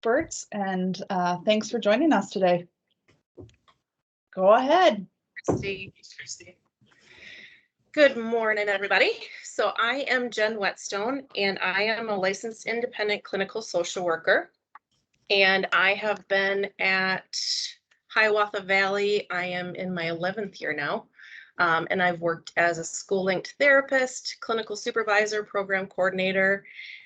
experts, and thanks for joining us today. Go ahead. Christy. Good morning, everybody. So I am Jen Whetstone, and I am a licensed independent clinical social worker. And I have been at Hiawatha Valley. I am in my 11th year now. And I've worked as a school-linked therapist, clinical supervisor, program coordinator,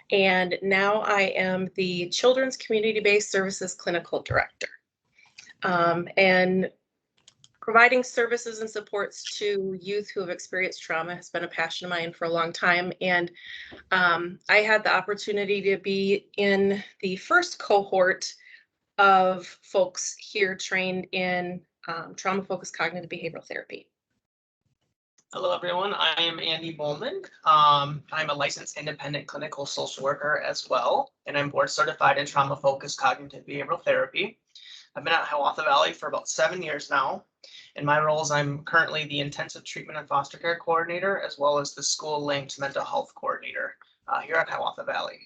and now I am the Children's Community-Based Services Clinical Director. And providing services and supports to youth who have experienced trauma has been a passion of mine for a long time. And I had the opportunity to be in the first cohort of folks here trained in trauma-focused cognitive behavioral therapy. Hello, everyone. I am Andy Bowman. I'm a licensed independent clinical social worker as well, and I'm board certified in trauma-focused cognitive behavioral therapy. I've been at Hiawatha Valley for about 7 years now. In my roles, I'm currently the intensive treatment and foster care coordinator, as well as the school-linked mental health coordinator here at Hiawatha Valley.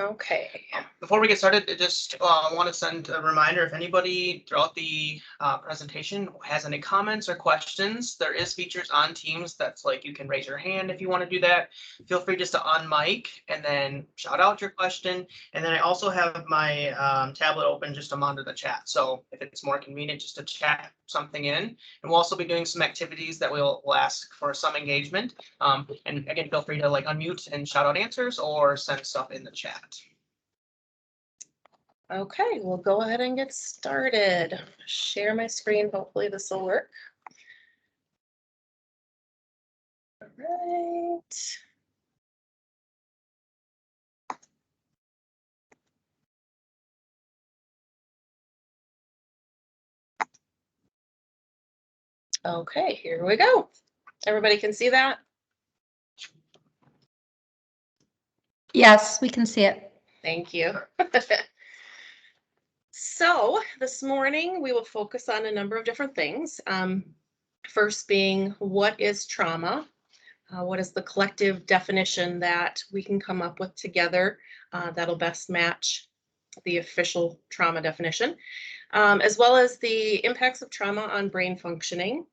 Okay. Before we get started, I just want to send a reminder, if anybody throughout the presentation has any comments or questions, there is features on Teams that's like you can raise your hand if you want to do that. Feel free just to unmic and then shout out your question. And then I also have my tablet open just to monitor the chat. So if it's more convenient just to chat something in. And we'll also be doing some activities that we'll ask for some engagement. And again, feel free to like unmute and shout out answers or send stuff in the chat. Okay, we'll go ahead and get started. Share my screen. Hopefully this will work. All right. Okay, here we go. Everybody can see that? Yes, we can see it. Thank you. So this morning we will focus on a number of different things. First being, what is trauma? What is the collective definition that we can come up with together that'll best match the official trauma definition, as well as the impacts of trauma on brain functioning,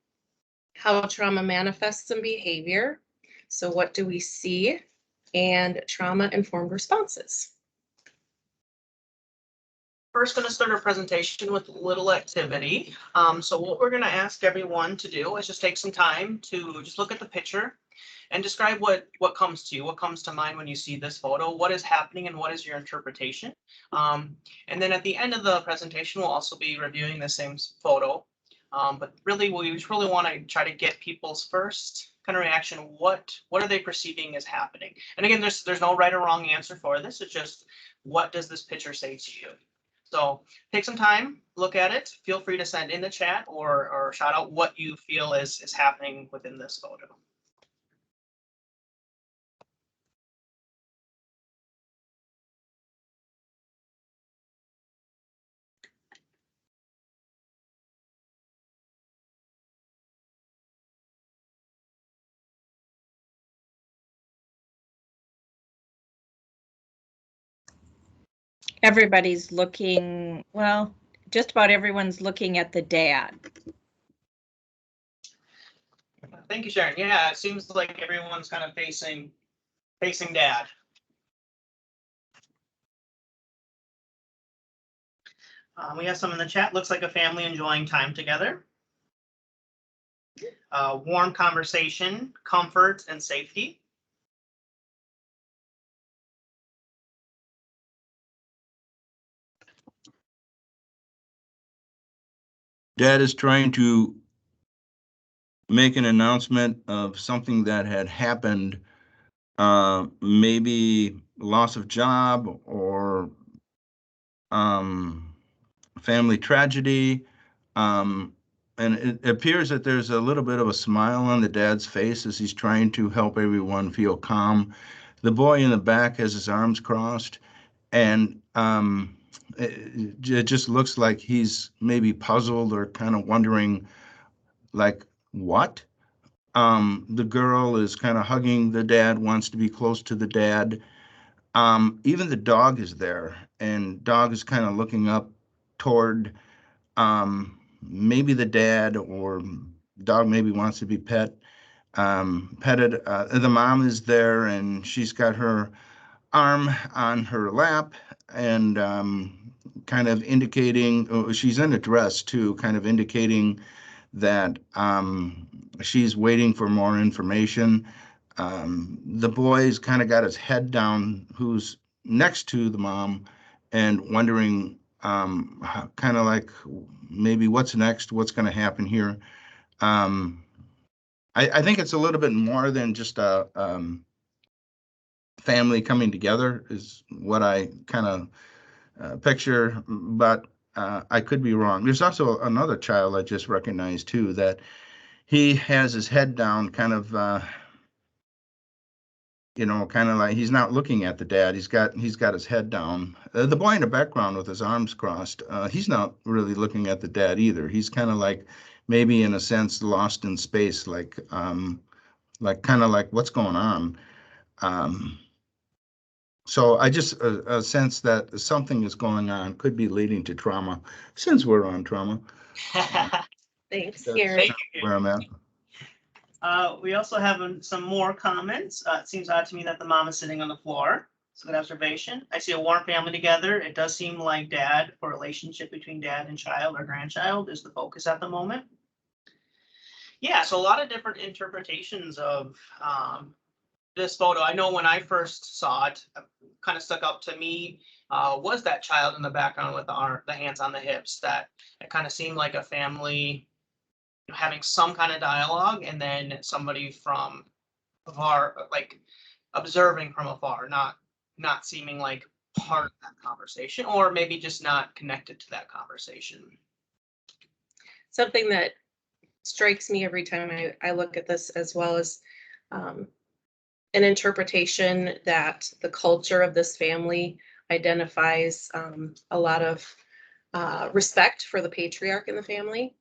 how trauma manifests in behavior, so what do we see, and trauma-informed responses. First, going to start our presentation with a little activity. So what we're going to ask everyone to do is just take some time to just look at the picture and describe what comes to you, what comes to mind when you see this photo, what is happening and what is your interpretation. And then at the end of the presentation, we'll also be reviewing the same photo. But really, we really want to try to get people's first kind of reaction. What are they perceiving as happening? And again, there's no right or wrong answer for this. It's just, what does this picture say to you? So take some time, look at it. Feel free to send in the chat or shout out what you feel is happening within this photo. Everybody's looking, well, just about everyone's looking at the dad. Thank you, Sharon. Yeah, it seems like everyone's kind of facing dad. We have some in the chat. Looks like a family enjoying time together. Warm conversation, comfort, and safety. Dad is trying to make an announcement of something that had happened, maybe loss of job or family tragedy. And it appears that there's a little bit of a smile on the dad's face as he's trying to help everyone feel calm. The boy in the back has his arms crossed, and it just looks like he's maybe puzzled or kind of wondering, like, what? The girl is kind of hugging the dad, wants to be close to the dad. Even the dog is there, and dog is kind of looking up toward maybe the dad, or dog maybe wants to be petted. The mom is there, and she's got her arm on her lap, and kind of indicating, oh, she's in a dress too, kind of indicating that she's waiting for more information. The boy's kind of got his head down, who's next to the mom, and wondering, kind of like, maybe what's next, what's going to happen here. I think it's a little bit more than just a family coming together, is what I kind of picture, but I could be wrong. There's also another child I just recognized too, that he has his head down, kind of, kind of like he's not looking at the dad. He's got his head down. The boy in the background with his arms crossed, he's not really looking at the dad either. He's kind of like, maybe in a sense, lost in space, like kind of like, what's going on? So I just sense that something is going on, could be leading to trauma, since we're on trauma. Thanks, That's Gary. where I'm at. We also have some more comments. It seems odd to me that the mom is sitting on the floor. It's a good observation. I see a warm family together. It does seem like dad, or relationship between dad and child or grandchild, is the focus at the moment. Yeah, so a lot of different interpretations of this photo. I know when I first saw it, kind of stuck up to me was that child in the background with the hands on the hips. That it kind of seemed like a family having some kind of dialogue, and then somebody from afar, like observing from afar, not seeming like part of that conversation, or maybe just not connected to that conversation. Something that strikes me every time I look at this, as well as an interpretation that the culture of this family identifies a lot of respect for the patriarch in the family.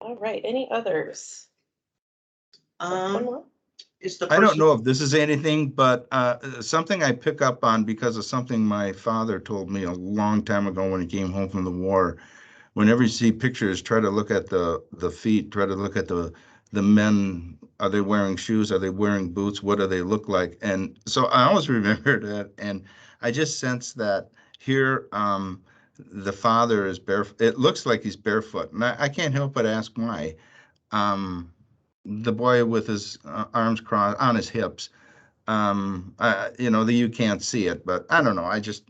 All right, any others? One more? Is the I don't person- know if this is anything, but something I pick up on because of something my father told me a long time ago when he came home from the war. Whenever you see pictures, try to look at the feet, try to look at the men. Are they wearing shoes? Are they wearing boots? What do they look like? And so I always remember that, and I just sense that here, the father is barefoot. It looks like he's barefoot, and I can't help but ask why. The boy with his arms crossed on his hips, you can't see it, but I don't know. I just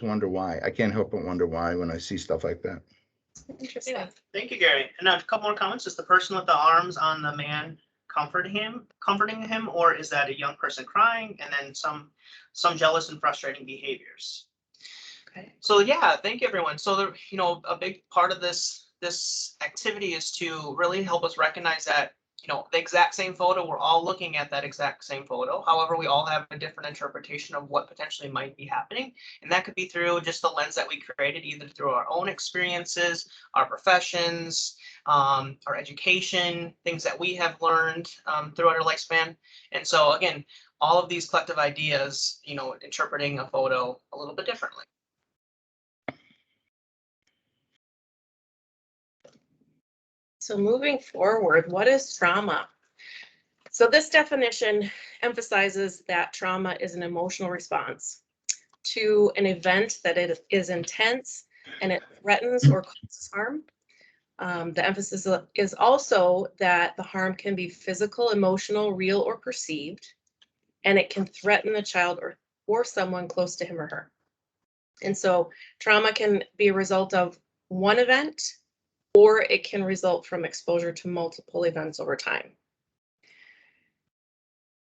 wonder why. I can't help but wonder why when I see stuff like that. Interesting. Yeah, thank you, Gary. And a couple more comments. Is the person with the arms on the man comforting him, or is that a young person crying, and then some jealous and frustrating behaviors? Okay. So yeah, thank you, everyone. So a big part of this activity is to really help us recognize that the exact same photo, we're all looking at that exact same photo. However, we all have a different interpretation of what potentially might be happening, and that could be through just the lens that we created, either through our own experiences, our professions, our education, things that we have learned throughout our lifespan. And so again, all of these collective ideas, interpreting a photo a little bit differently. So moving forward, what is trauma? So this definition emphasizes that trauma is an emotional response to an event that it is intense and it threatens or causes harm. The emphasis is also that the harm can be physical, emotional, real, or perceived, and it can threaten the child or someone close to him or her. And so trauma can be a result of one event, or it can result from exposure to multiple events over time.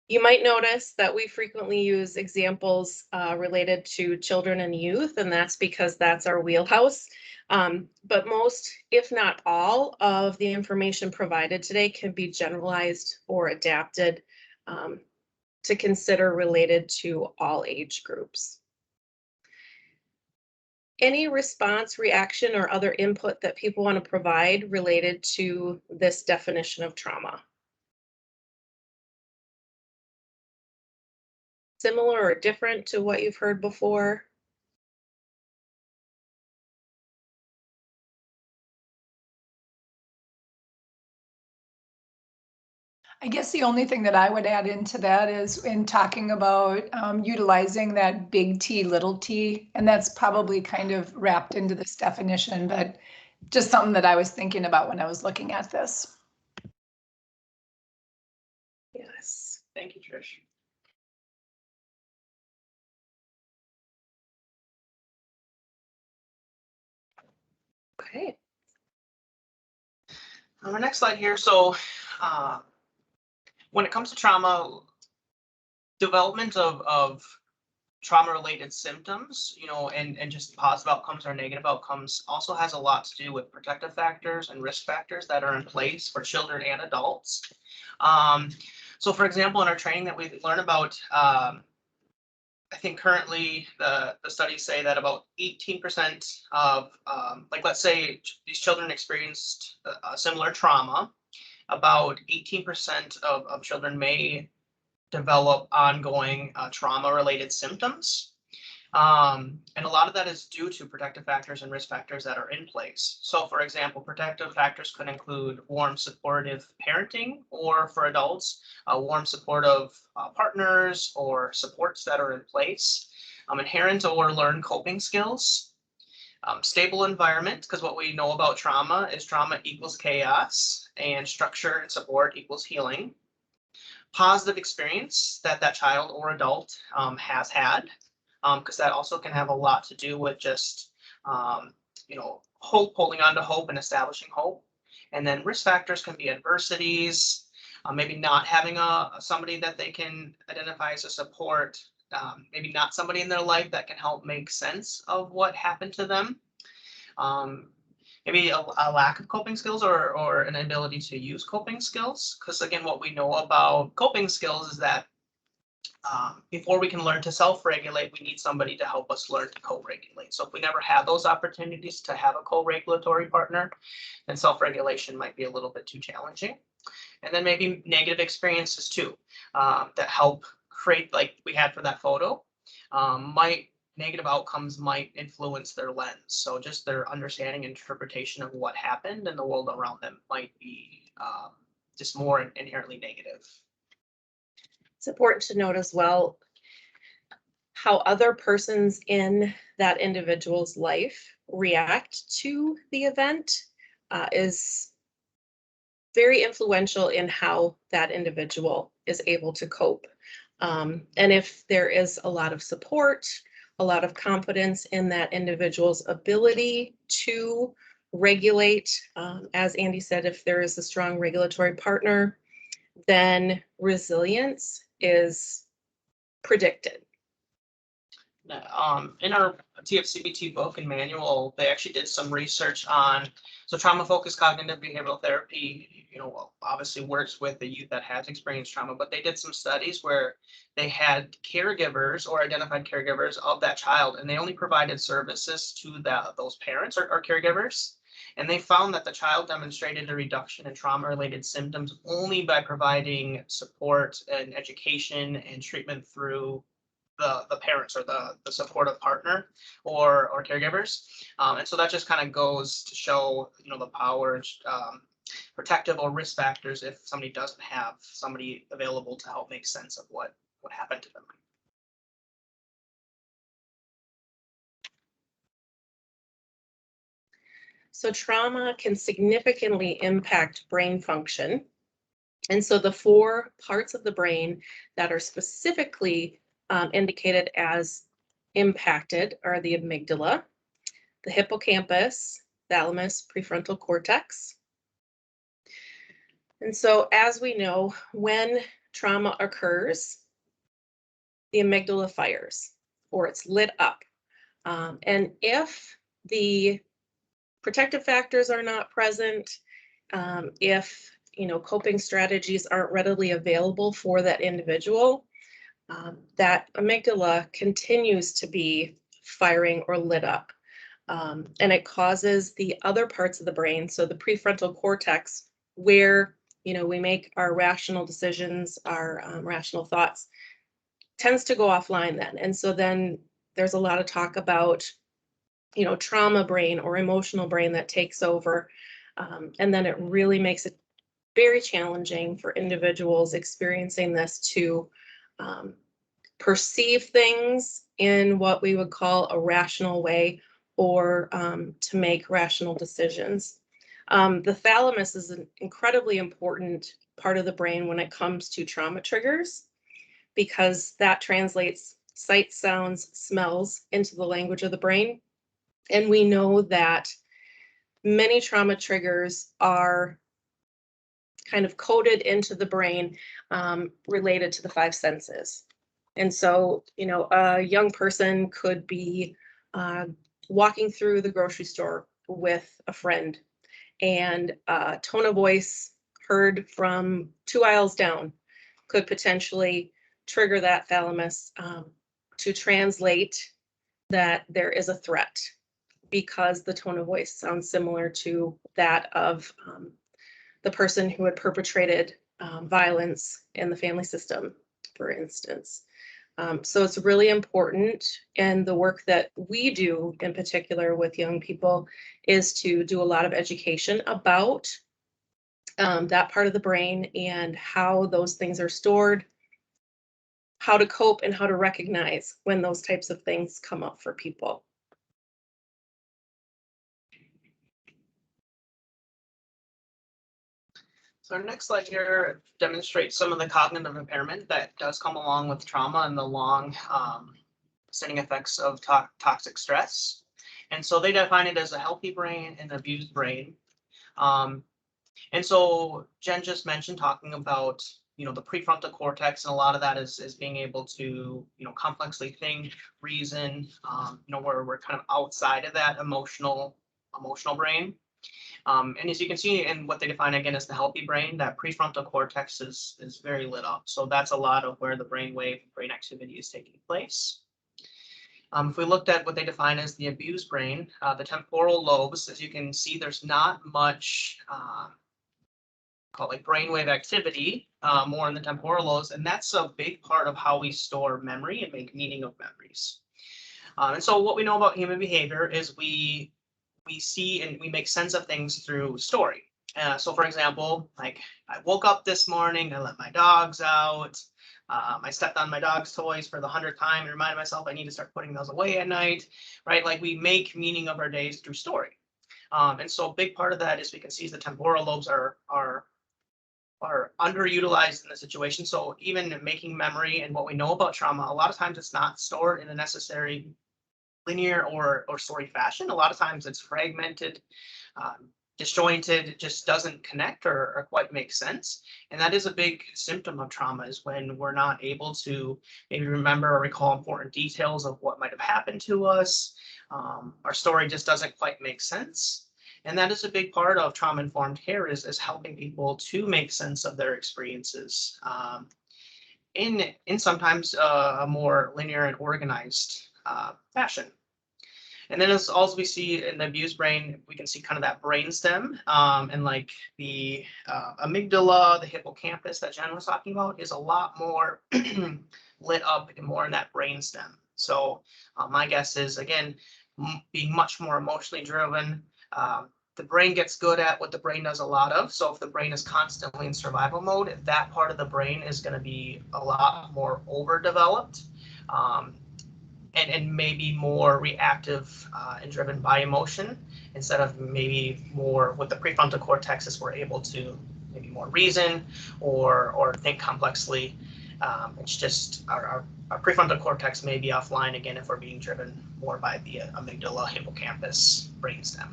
You might notice that we frequently use examples related to children and youth, and that's because that's our wheelhouse. But most, if not all, of the information provided today can be generalized or adapted to consider related to all age groups. Any response, reaction, or other input that people want to provide related to this definition of trauma? similar or different to what you've heard before? I guess the only thing that I would add into that is in talking about utilizing that big T, little t, and that's probably kind of wrapped into this definition, but just something that I was thinking about when I was looking at this. Yes. Thank you, Trish. Okay. On our next slide here, so when it comes to trauma, development of trauma-related symptoms, and just positive outcomes or negative outcomes also has a lot to do with protective factors and risk factors that are in place for children and adults. So for example, in our training that we learn about, I think currently the studies say that about 18% of, let's say these children experienced a similar trauma, about 18% of children may develop ongoing trauma-related symptoms. And a lot of that is due to protective factors and risk factors that are in place. So for example, protective factors could include warm, supportive parenting, or for adults, warm, supportive partners or supports that are in place, inherent or learned coping skills, stable environment, because what we know about trauma is trauma equals chaos and structure and support equals healing. Positive experience that that child or adult has had, because that also can have a lot to do with just, hope, holding on to hope and establishing hope. And then risk factors can be adversities, maybe not having somebody that they can identify as a support, maybe not somebody in their life that can help make sense of what happened to them. Maybe a lack of coping skills or an ability to use coping skills. Because again, what we know about coping skills is that before we can learn to self-regulate, we need somebody to help us learn to co-regulate. So if we never have those opportunities to have a co-regulatory partner, then self-regulation might be a little bit too challenging. And then maybe negative experiences too, that help create, like we had for that photo, negative outcomes might influence their lens. So just their understanding and interpretation of what happened in the world around them might be just more inherently negative. It's important to note as well how other persons in that individual's life react to the event is very influential in how that individual is able to cope. And if there is a lot of support, a lot of confidence in that individual's ability to regulate, as Andy said, if there is a strong regulatory partner, then resilience is predicted. In our TFCBT book and manual, they actually did some research on, so trauma-focused cognitive behavioral therapy, obviously works with the youth that has experienced trauma, but they did some studies where they had caregivers or identified caregivers of that child, and they only provided services to those parents or caregivers. And they found that the child demonstrated a reduction in trauma-related symptoms only by providing support and education and treatment through the parents or the supportive partner or caregivers. And so that just kind of goes to show, the power, protective or risk factors if somebody doesn't have somebody available to help make sense of what happened to them. So trauma can significantly impact brain function. And so the 4 parts of the brain that are specifically indicated as impacted are the amygdala, the hippocampus, thalamus, prefrontal cortex. And so as we know, when trauma occurs, the amygdala fires or it's lit up. And if the protective factors are not present, if coping strategies aren't readily available for that individual, that amygdala continues to be firing or lit up. And it causes the other parts of the brain, so the prefrontal cortex, where we make our rational decisions, our rational thoughts, tends to go offline then. And so then there's a lot of talk about, trauma brain or emotional brain that takes over. And then it really makes it very challenging for individuals experiencing this to perceive things in what we would call a rational way, or to make rational decisions. The thalamus is an incredibly important part of the brain when it comes to trauma triggers, because that translates sight, sounds, smells into the language of the brain. And we know that many trauma triggers are kind of coded into the brain related to the five senses. And so, a young person could be walking through the grocery store with a friend, and a tone of voice heard from 2 aisles down could potentially trigger that thalamus to translate that there is a threat, because the tone of voice sounds similar to that of the person who had perpetrated violence in the family system, for instance. So it's really important, and the work that we do in particular with young people is to do a lot of education about that part of the brain and how those things are stored, how to cope, and how to recognize when those types of things come up for people. So our next slide here demonstrates some of the cognitive impairment that does come along with trauma and the long standing effects of toxic stress. And so they define it as a healthy brain and abused brain. And so Jen just mentioned talking about, the prefrontal cortex, and a lot of that is being able to, complexly think, reason, where we're kind of outside of that emotional brain. And as you can see in what they define again as the healthy brain, that prefrontal cortex is very lit up. So that's a lot of where the brain activity is taking place. If we looked at what they define as the abused brain, the temporal lobes, as you can see, there's not much called like brainwave activity, more in the temporal lobes, and that's a big part of how we store memory and make meaning of memories. And so what we know about human behavior is we see and we make sense of things through story. So for example, like I woke up this morning, I let my dogs out. I stepped on my dog's toys for the 100th time and reminded myself I need to start putting those away at night, right? Like we make meaning of our days through story. And so a big part of that is we can see the temporal lobes are underutilized in the situation. So even making memory and what we know about trauma, a lot of times it's not stored in a necessary linear or story fashion. A lot of times it's fragmented, disjointed, it just doesn't connect or quite make sense. And that is a big symptom of trauma, is when we're not able to maybe remember or recall important details of what might have happened to us. Our story just doesn't quite make sense. And that is a big part of trauma-informed care, is helping people to make sense of their experiences in sometimes a more linear and organized fashion. And then as also we see in the abused brain, we can see kind of that brainstem, and like the amygdala, the hippocampus that Jen was talking about, is a lot more lit up and more in that brainstem. So my guess is, again, being much more emotionally driven. The brain gets good at what the brain does a lot of. So if the brain is constantly in survival mode, that part of the brain is going to be a lot more overdeveloped. And maybe more reactive and driven by emotion, instead of maybe more with the prefrontal cortex, is we're able to maybe more reason or think complexly. It's just our prefrontal cortex may be offline again if we're being driven more by the amygdala, hippocampus, brainstem.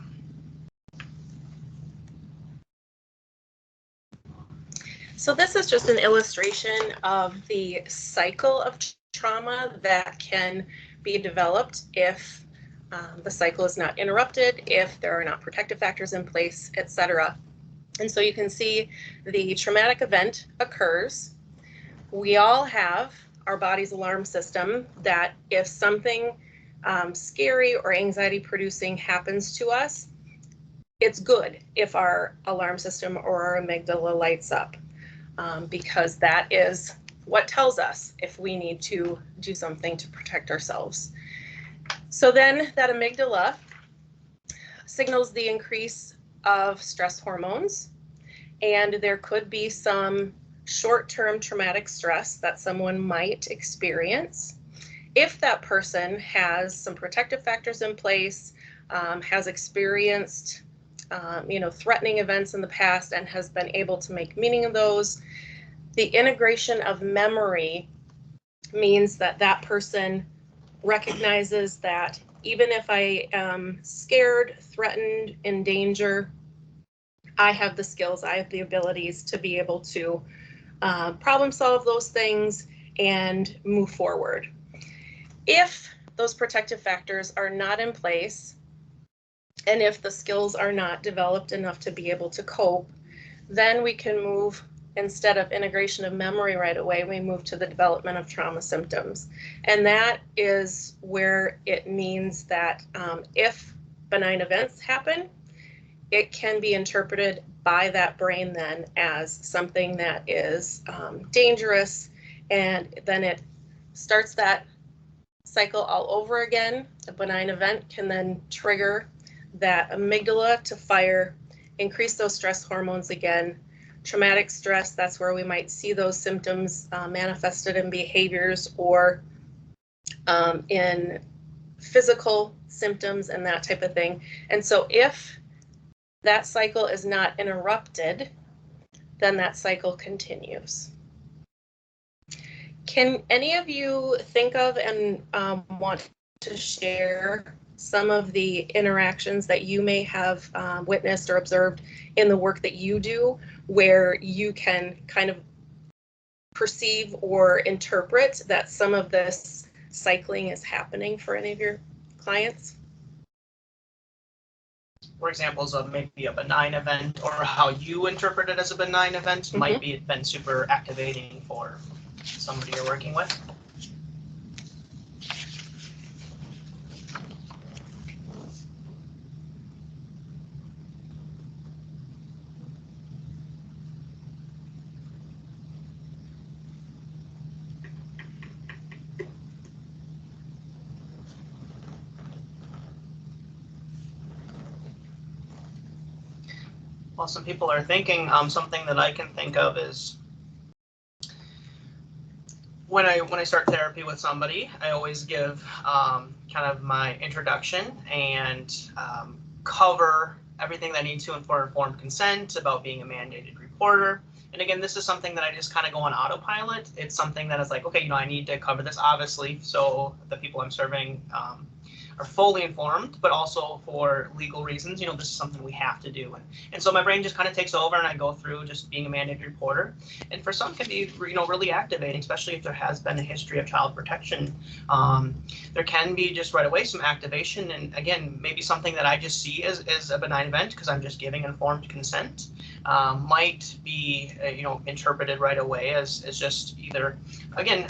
So this is just an illustration of the cycle of trauma that can be developed if the cycle is not interrupted, if there are not protective factors in place, etc. And so you can see the traumatic event occurs. We all have our body's alarm system that if something scary or anxiety producing happens to us, it's good if our alarm system or our amygdala lights up, because that is what tells us if we need to do something to protect ourselves. So then that amygdala signals the increase of stress hormones, and there could be some short-term traumatic stress that someone might experience. If that person has some protective factors in place, has experienced threatening events in the past and has been able to make meaning of those, the integration of memory means that that person recognizes that even if I am scared, threatened, in danger, I have the skills, I have the abilities to be able to problem solve those things and move forward. If those protective factors are not in place, and if the skills are not developed enough to be able to cope, then we can move, instead of integration of memory right away, we move to the development of trauma symptoms. And that is where it means that if benign events happen, it can be interpreted by that brain then as something that is dangerous, and then it starts that cycle all over again. A benign event can then trigger that amygdala to fire, increase those stress hormones again. Traumatic stress, that's where we might see those symptoms manifested in behaviors or in physical symptoms and that type of thing. And so if that cycle is not interrupted, then that cycle continues. Can any of you think of and want to share some of the interactions that you may have witnessed or observed in the work that you do, where you can kind of perceive or interpret that some of this cycling is happening for any of your clients? For examples of maybe a benign event, or how you interpret it as a benign event might be been super activating for somebody you're working with. Well, some people are thinking, something that I can think of is when I start therapy with somebody, I always give kind of my introduction and cover everything that I need to for informed consent, about being a mandated reporter. And again, this is something that I just kind of go on autopilot. It's something that is like, okay, I need to cover this, obviously, so the people I'm serving are fully informed, but also for legal reasons, this is something we have to do. And so my brain just kind of takes over and I go through just being a mandated reporter. And for some can be, really activating, especially if there has been a history of child protection. There can be just right away some activation. And again, maybe something that I just see as a benign event because I'm just giving informed consent might be, interpreted right away as just either, again,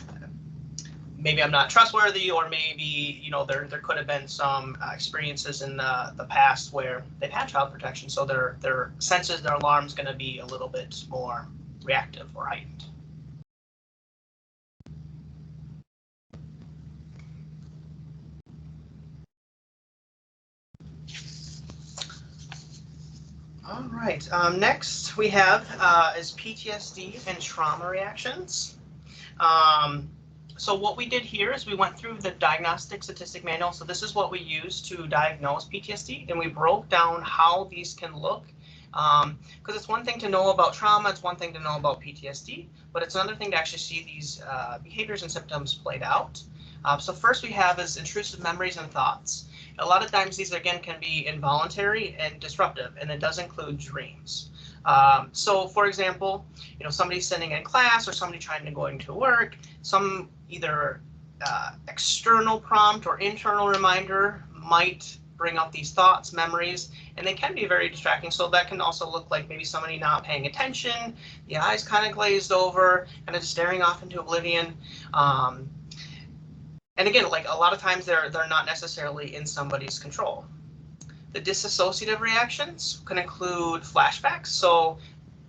maybe I'm not trustworthy, or maybe, there could have been some experiences in the past where they've had child protection, so their senses, their alarm's going to be a little bit more reactive or heightened. All right, next we have is PTSD and trauma reactions. So what we did here is we went through the diagnostic statistic manual. So this is what we use to diagnose PTSD, and we broke down how these can look. Because it's one thing to know about trauma, it's one thing to know about PTSD, but it's another thing to actually see these behaviors and symptoms played out. So first we have is intrusive memories and thoughts. A lot of times these, again, can be involuntary and disruptive, and it does include dreams. So for example, somebody's sitting in class or somebody trying to go into work, some either external prompt or internal reminder might bring up these thoughts, memories, and they can be very distracting. So that can also look like maybe somebody not paying attention, the eyes kind of glazed over, kind of staring off into oblivion. And again, like a lot of times they're not necessarily in somebody's control. The dissociative reactions can include flashbacks. So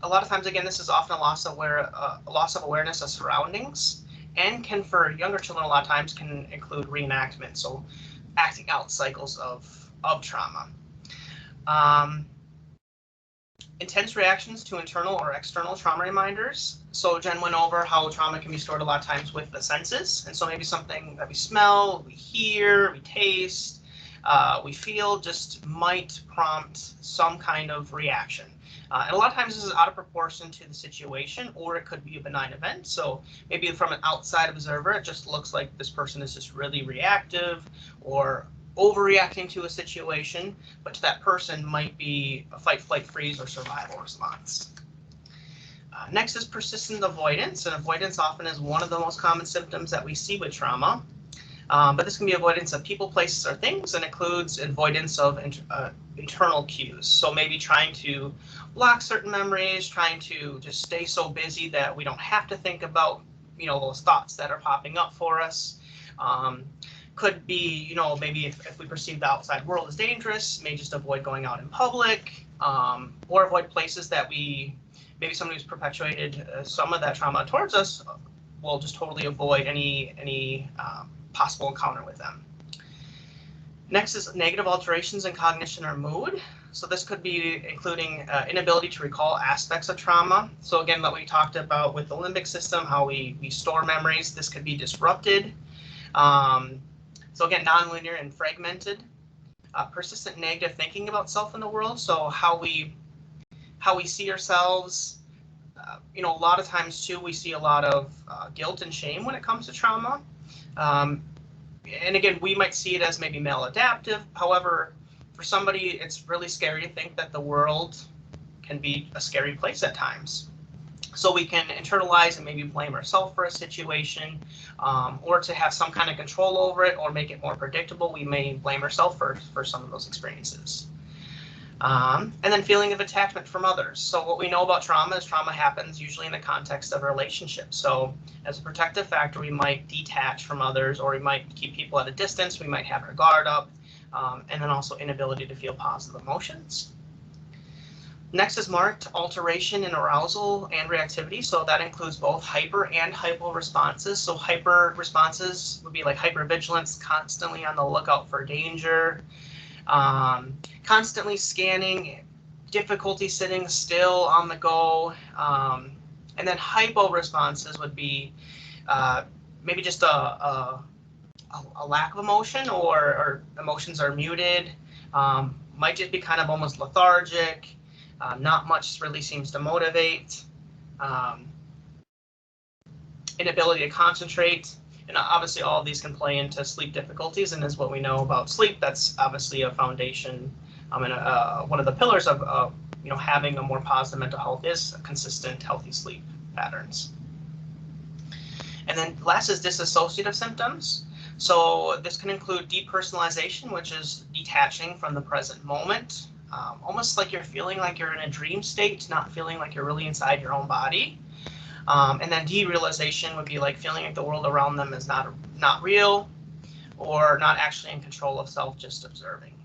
a lot of times, again, this is often a loss of awareness of surroundings, and can, for younger children, a lot of times can include reenactment, so acting out cycles of trauma. Intense reactions to internal or external trauma reminders. So Jen went over how trauma can be stored a lot of times with the senses. And so maybe something that we smell, we hear, we taste, we feel just might prompt some kind of reaction. And a lot of times this is out of proportion to the situation, or it could be a benign event. So maybe from an outside observer, it just looks like this person is just really reactive or overreacting to a situation, but to that person might be a fight, flight, freeze, or survival response. Next is persistent avoidance, and avoidance often is one of the most common symptoms that we see with trauma. But this can be avoidance of people, places, or things, and includes avoidance of internal cues. So maybe trying to block certain memories, trying to just stay so busy that we don't have to think about, those thoughts that are popping up for us. Could be, maybe if we perceive the outside world as dangerous, may just avoid going out in public, or avoid places that maybe somebody who's perpetuated some of that trauma towards us will just totally avoid any possible encounter with them. Next is negative alterations in cognition or mood. So this could be including inability to recall aspects of trauma. So again, what we talked about with the limbic system, how we store memories, this could be disrupted. So again, nonlinear and fragmented. Persistent negative thinking about self in the world. So how we see ourselves. A lot of times too, we see a lot of guilt and shame when it comes to trauma. And again, we might see it as maybe maladaptive. However, for somebody, it's really scary to think that the world can be a scary place at times. So we can internalize and maybe blame ourselves for a situation, or to have some kind of control over it or make it more predictable, we may blame ourselves for some of those experiences. And then feeling of attachment from others. So what we know about trauma is trauma happens usually in the context of a relationship. So as a protective factor, we might detach from others, or we might keep people at a distance. We might have our guard up, and then also inability to feel positive emotions. Next is marked alteration in arousal and reactivity. So that includes both hyper and hypo responses. So hyper responses would be like hypervigilance, constantly on the lookout for danger, constantly scanning, difficulty sitting still, on the go. And then hypo responses would be maybe just a lack of emotion, or emotions are muted, might just be kind of almost lethargic. Not much really seems to motivate, inability to concentrate, and obviously all of these can play into sleep difficulties. And as what we know about sleep, that's obviously a foundation, and one of the pillars of having a more positive mental health is consistent, healthy sleep patterns. And then last is disassociative symptoms. So this can include depersonalization, which is detaching from the present moment. Almost like you're feeling like you're in a dream state, not feeling like you're really inside your own body. And then derealization would be like feeling like the world around them is not real, or not actually in control of self, just observing.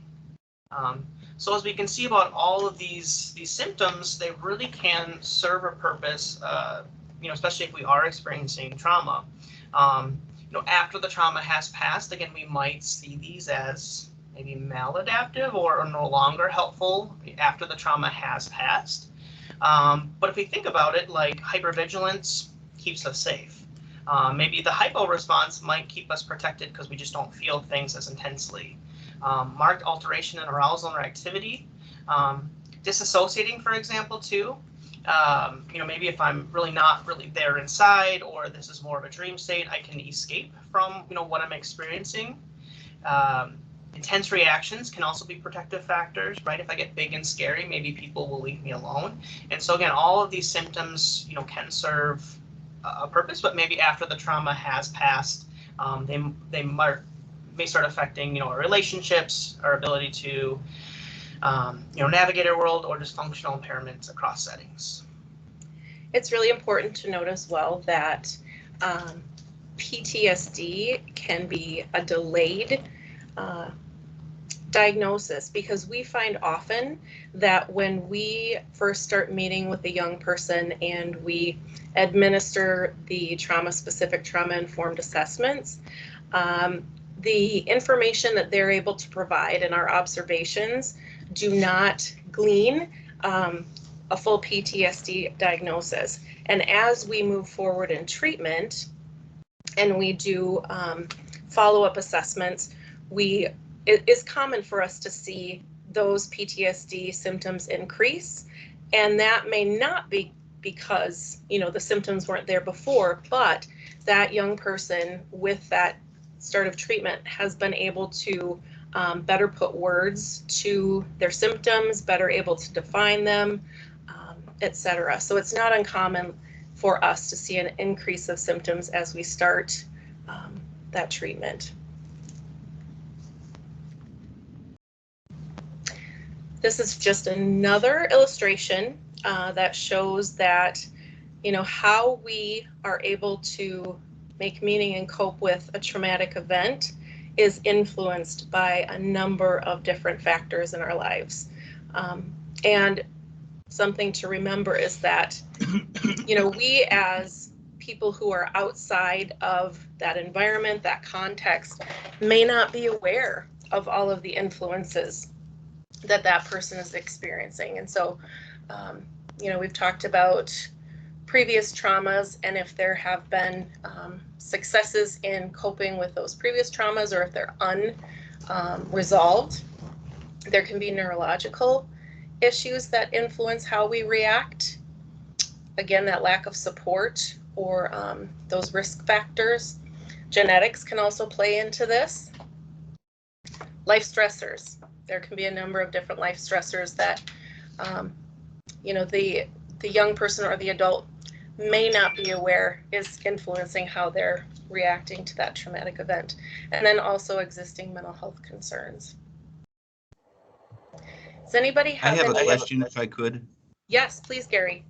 So as we can see about all of these symptoms, they really can serve a purpose, especially if we are experiencing trauma. After the trauma has passed, again, we might see these as maybe maladaptive or no longer helpful after the trauma has passed. But if we think about it, like hypervigilance keeps us safe. Maybe the hypo response might keep us protected because we just don't feel things as intensely. Marked alteration in arousal and activity. Disassociating, for example, too. Maybe if I'm really not really there inside, or this is more of a dream state, I can escape from, what I'm experiencing. Intense reactions can also be protective factors, right? If I get big and scary, maybe people will leave me alone. And so again, all of these symptoms, can serve a purpose, but maybe after the trauma has passed, they may start affecting, our relationships, our ability to, navigate our world, or just functional impairments across settings. It's really important to note as well that PTSD can be a delayed diagnosis, because we find often that when we first start meeting with a young person and we administer the trauma-specific, trauma-informed assessments, the information that they're able to provide and our observations do not glean a full PTSD diagnosis. And as we move forward in treatment and we do follow-up assessments, it is common for us to see those PTSD symptoms increase. And that may not be because, you know, the symptoms weren't there before, but that young person with that start of treatment has been able to better put words to their symptoms, better able to define them, etc. So it's not uncommon for us to see an increase of symptoms as we start that treatment. This is just another illustration that shows that, you know, how we are able to make meaning and cope with a traumatic event is influenced by a number of different factors in our lives. And something to remember is that, you know, we as people who are outside of that environment, that context, may not be aware of all of the influences that that person is experiencing. And so, you know, we've talked about previous traumas, and if there have been successes in coping with those previous traumas, or if they're unresolved, there can be neurological issues that influence how we react. Again, that lack of support or those risk factors. Genetics can also play into this. Life stressors. There can be a number of different life stressors that, you know, the young person or the adult may not be aware is influencing how they're reacting to that traumatic event. And then also existing mental health concerns. Does anybody have I have any? a question if I could. Yes, please, Gary.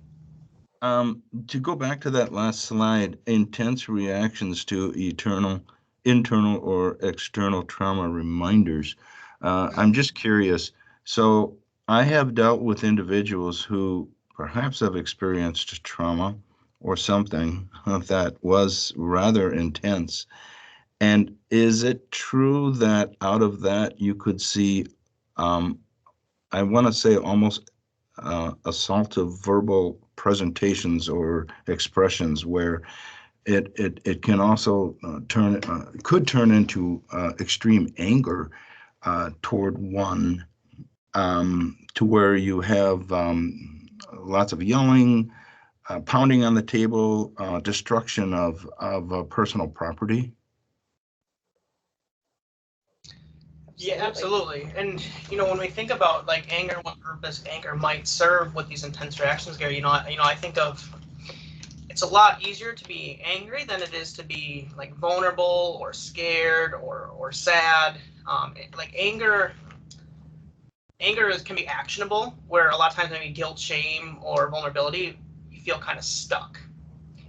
To go back to that last slide, intense reactions to internal or external trauma reminders. I'm just curious. So I have dealt with individuals who perhaps have experienced trauma or something that was rather intense. And is it true that out of that you could see, I want to say almost assaultive verbal presentations or expressions where it can also could turn into extreme anger toward one, to where you have lots of yelling, pounding on the table, destruction of personal property? Yeah, absolutely. And, you know, when we think about like anger, what purpose anger might serve with these intense reactions, Gary, I think of, it's a lot easier to be angry than it is to be like vulnerable or scared or sad. Like anger can be actionable, where a lot of times maybe guilt, shame, or vulnerability, you feel kind of stuck.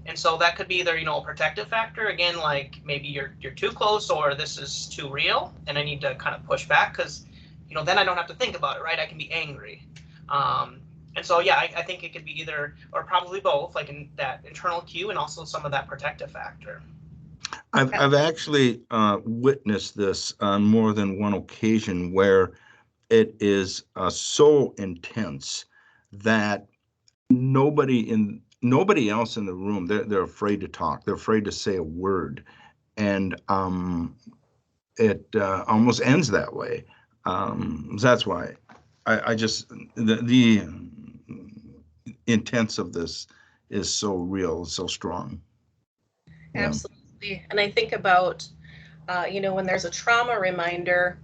And so that could be either, you know, a protective factor, again, like maybe you're too close, or this is too real and I need to kind of push back because, you know, then I don't have to think about it, right? I can be angry. And so, yeah, I think it could be either, or probably both, like in that internal cue and also some of that protective factor. I've actually witnessed this on more than one occasion where it is so intense that nobody else in the room, they're afraid to talk. They're afraid to say a word. And it almost ends that way. That's why I just, the intense of this is so real, so strong. Yeah. Absolutely. And I think about, you know, when there's a trauma reminder,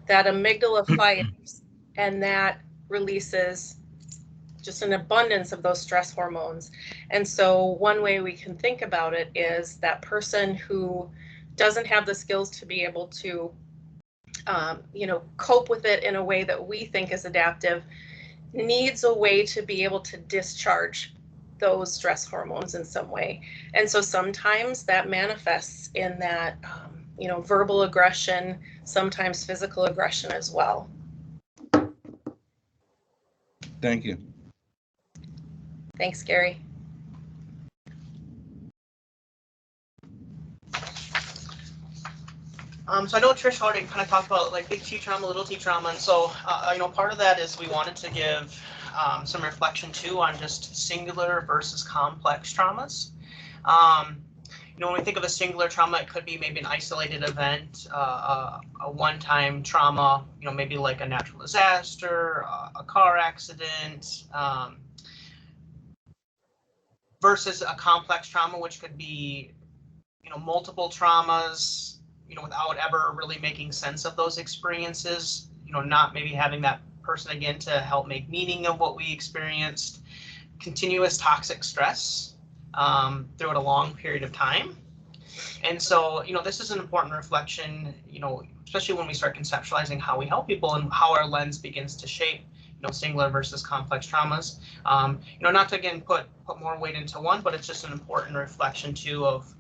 that amygdala fires and that releases just an abundance of those stress hormones. And so one way we can think about it is that person who doesn't have the skills to be able to, you know, cope with it in a way that we think is adaptive, needs a way to be able to discharge those stress hormones in some way. And so sometimes that manifests in that verbal aggression, sometimes physical aggression as well. Thank you. Thanks, Gary. So I know Trish already kind of talked about like big T trauma, little T trauma, and so part of that is we wanted to give some reflection too on just singular versus complex traumas. When we think of a singular trauma, it could be maybe an isolated event, a one-time trauma, maybe like a natural disaster, a car accident, versus a complex trauma, which could be, multiple traumas, without ever really making sense of those experiences, not maybe having that person again to help make meaning of what we experienced, continuous toxic stress throughout a long period of time. And so, this is an important reflection, especially when we start conceptualizing how we help people and how our lens begins to shape, singular versus complex traumas. Not to again put more weight into one, but it's just an important reflection too of,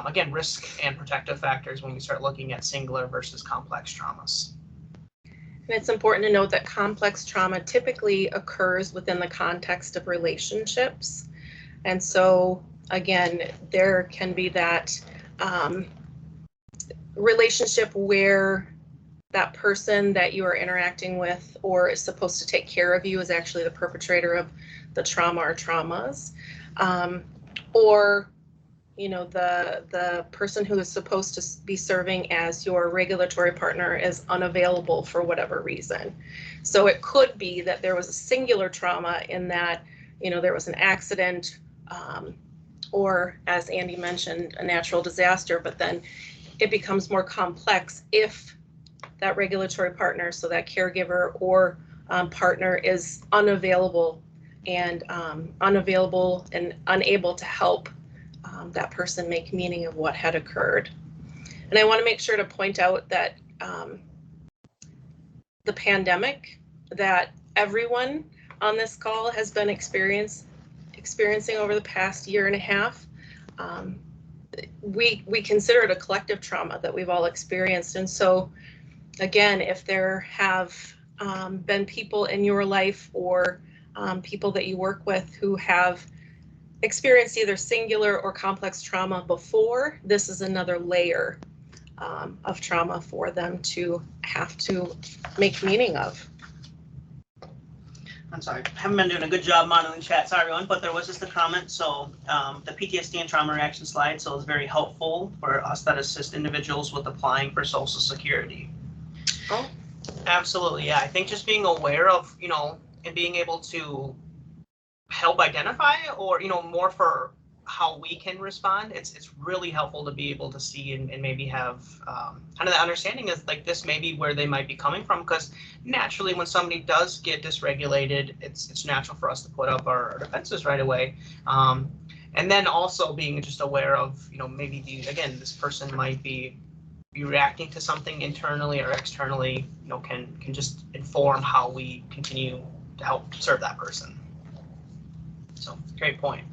again, risk and protective factors when we start looking at singular versus complex traumas. And it's important to note that complex trauma typically occurs within the context of relationships. And so, again, there can be that relationship where that person that you are interacting with or is supposed to take care of you is actually the perpetrator of the trauma or traumas. Or the person who is supposed to be serving as your regulatory partner is unavailable for whatever reason. So it could be that there was a singular trauma in that, there was an accident, or as Andy mentioned, a natural disaster, but then it becomes more complex if that regulatory partner, so that caregiver or partner is unavailable and unable to help that person make meaning of what had occurred. And I want to make sure to point out that the pandemic that everyone on this call has been experiencing over the past year and a half, we consider it a collective trauma that we've all experienced. And so again, if there have been people in your life or people that you work with who have experienced either singular or complex trauma before, this is another layer of trauma for them to have to make meaning of. I'm sorry, I haven't been doing a good job monitoring chat, sorry everyone, but there was just a comment. So the PTSD and trauma reaction slide, so it's very helpful for us that assist individuals with applying for Social Security. Oh, absolutely, yeah. I think just being aware of, and being able to help identify or, more for how we can respond, it's really helpful to be able to see and maybe have kind of the understanding is like this may be where they might be coming from, because naturally when somebody does get dysregulated, it's natural for us to put up our defenses right away. And then also being just aware of, maybe again, this person might be reacting to something internally or externally, can just inform how we continue to help serve that person. So great point.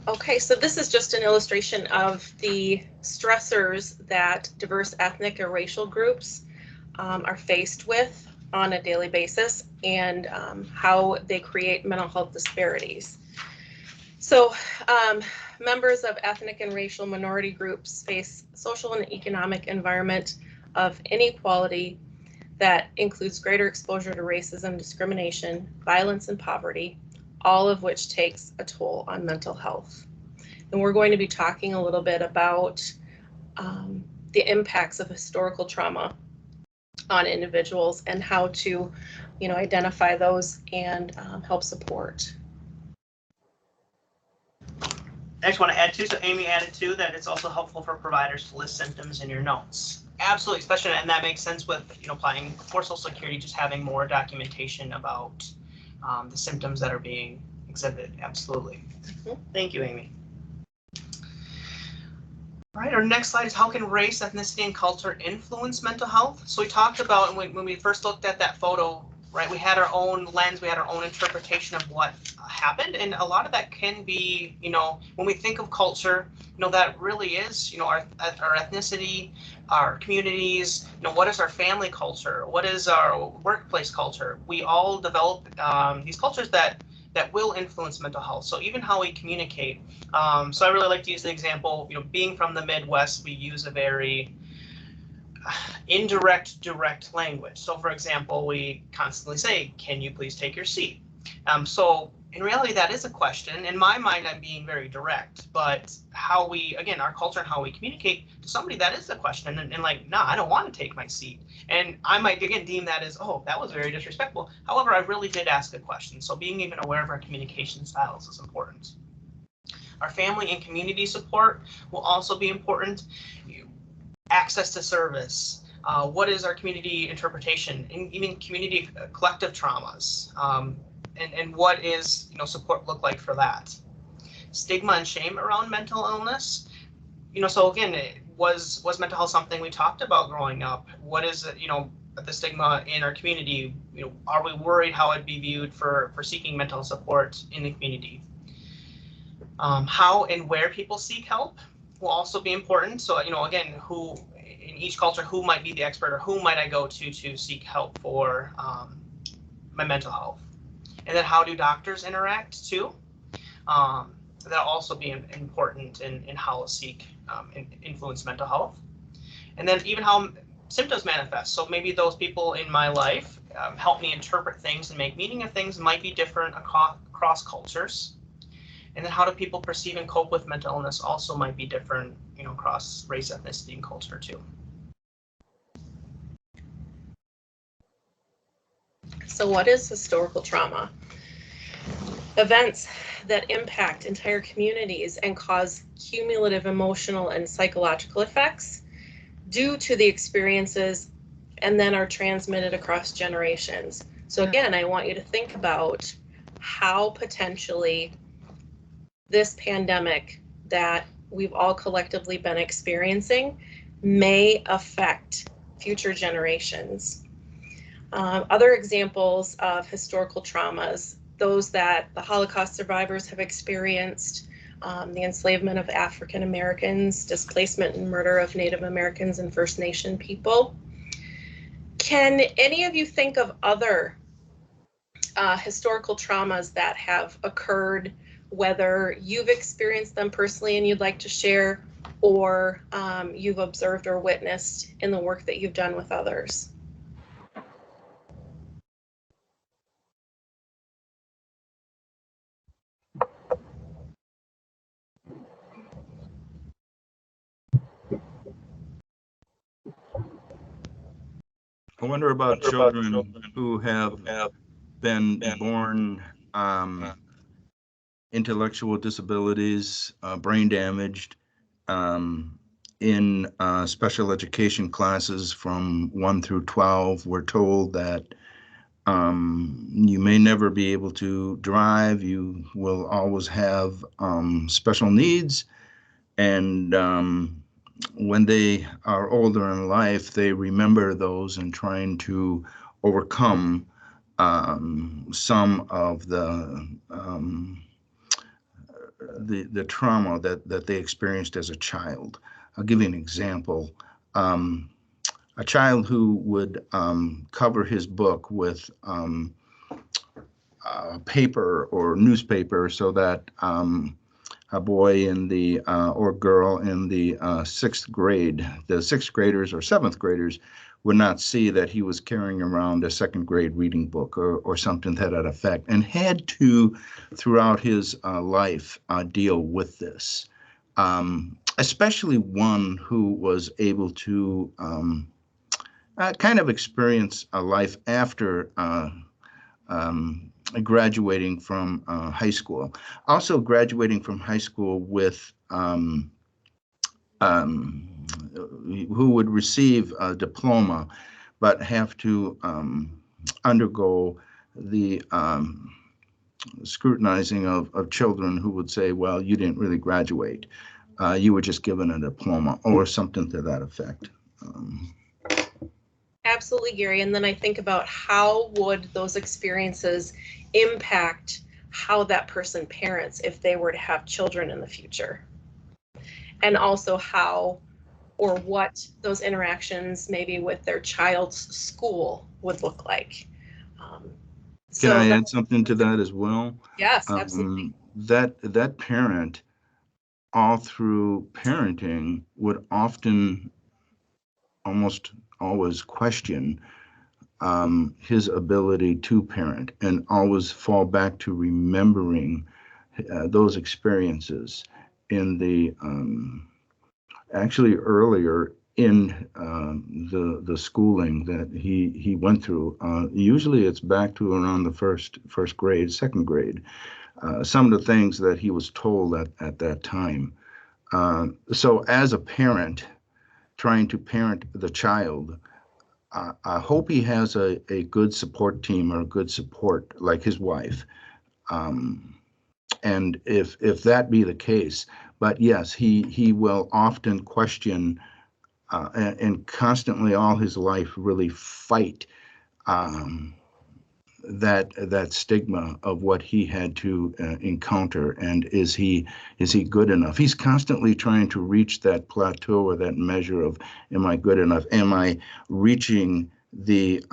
okay, so this is just an illustration of the stressors that diverse ethnic or racial groups are faced with on a daily basis, and how they create mental health disparities. So members of ethnic and racial minority groups face social and economic environment of inequality that includes greater exposure to racism, discrimination, violence, and poverty, all of which takes a toll on mental health. And we're going to be talking a little bit about the impacts of historical trauma on individuals and how to, identify those and help support. I just want to add too, so Amy added too, that it's also helpful for providers to list symptoms in your notes. Absolutely, especially, and that makes sense with, applying for Social Security, just having more documentation about the symptoms that are being exhibited. Absolutely. Mm-hmm. Thank you, Amy. All right, our next slide is how can race, ethnicity, and culture influence mental health? So we talked about when we first looked at that photo, right? We had our own lens, we had our own interpretation of what happened. And a lot of that can be, when we think of culture, that really is, our ethnicity, our communities, what is our family culture? What is our workplace culture? We all develop these cultures that will influence mental health. So even how we communicate. So I really like to use the example, being from the Midwest, we use a very indirect, direct language. So for example, we constantly say, can you please take your seat? So in reality, that is a question. In my mind, I'm being very direct, but how we, again, our culture and how we communicate to somebody, that is a question. And like, nah, I don't want to take my seat. And I might, again, deem that as, oh, that was very disrespectful. However, I really did ask a question. So being even aware of our communication styles is important. Our family and community support will also be important. Access to service. What is our community interpretation, and even community collective traumas, and what is support look like for that? Stigma and shame around mental illness. So again, was mental health something we talked about growing up? What is it, the stigma in our community? Are we worried how it'd be viewed for seeking mental support in the community? How and where people seek help will also be important. So, again, who in each culture, who might be the expert, or who might I go to seek help for my mental health? And then how do doctors interact too? That'll also be important in how to seek and influence mental health. And then even how symptoms manifest. So maybe those people in my life help me interpret things and make meaning of things might be different across cultures. And then how do people perceive and cope with mental illness also might be different, across race, ethnicity, and culture too. So what is historical trauma? Events that impact entire communities and cause cumulative emotional and psychological effects due to the experiences, and then are transmitted across generations. So again, I want you to think about how potentially this pandemic that we've all collectively been experiencing may affect future generations. Other examples of historical traumas, those that the Holocaust survivors have experienced, the enslavement of African Americans, displacement and murder of Native Americans and First Nation people. Can any of you think of other historical traumas that have occurred, whether you've experienced them personally and you'd like to share, or you've observed or witnessed in the work that you've done with others? I wonder about children who have been born intellectual disabilities, brain damaged, in special education classes from 1 through 12. We're told that you may never be able to drive, you will always have special needs, and when they are older in life, they remember those and trying to overcome some of the trauma that they experienced as a child. I'll give you an example. A child who would cover his book with paper or newspaper so that a boy in the or girl in the 6th grade, the 6th graders or 7th graders would not see that he was carrying around a 2nd grade reading book or something to that effect, and had to, throughout his life, deal with this. Especially one who was able to kind of experience a life after graduating from high school. Also graduating from high school with who would receive a diploma, but have to undergo the scrutinizing of children who would say, well, you didn't really graduate. You were just given a diploma or something to that effect. Absolutely, Gary. And then I think about how would those experiences impact how that person parents if they were to have children in the future. And also how or what those interactions maybe with their child's school would look like. Can I that- add something to that as well? Yes, absolutely. That parent, all through parenting, would often, almost always, question his ability to parent, and always fall back to remembering those experiences in the actually earlier in the schooling that he went through. Usually it's back to around the first grade, second grade. Some of the things that he was told at that time. So as a parent trying to parent the child, I hope he has a good support team or a good support like his wife. And if that be the case, but yes, he will often question and constantly all his life really fight that stigma of what he had to encounter, and is he good enough? He's constantly trying to reach that plateau or that measure of, am I good enough? Am I reaching the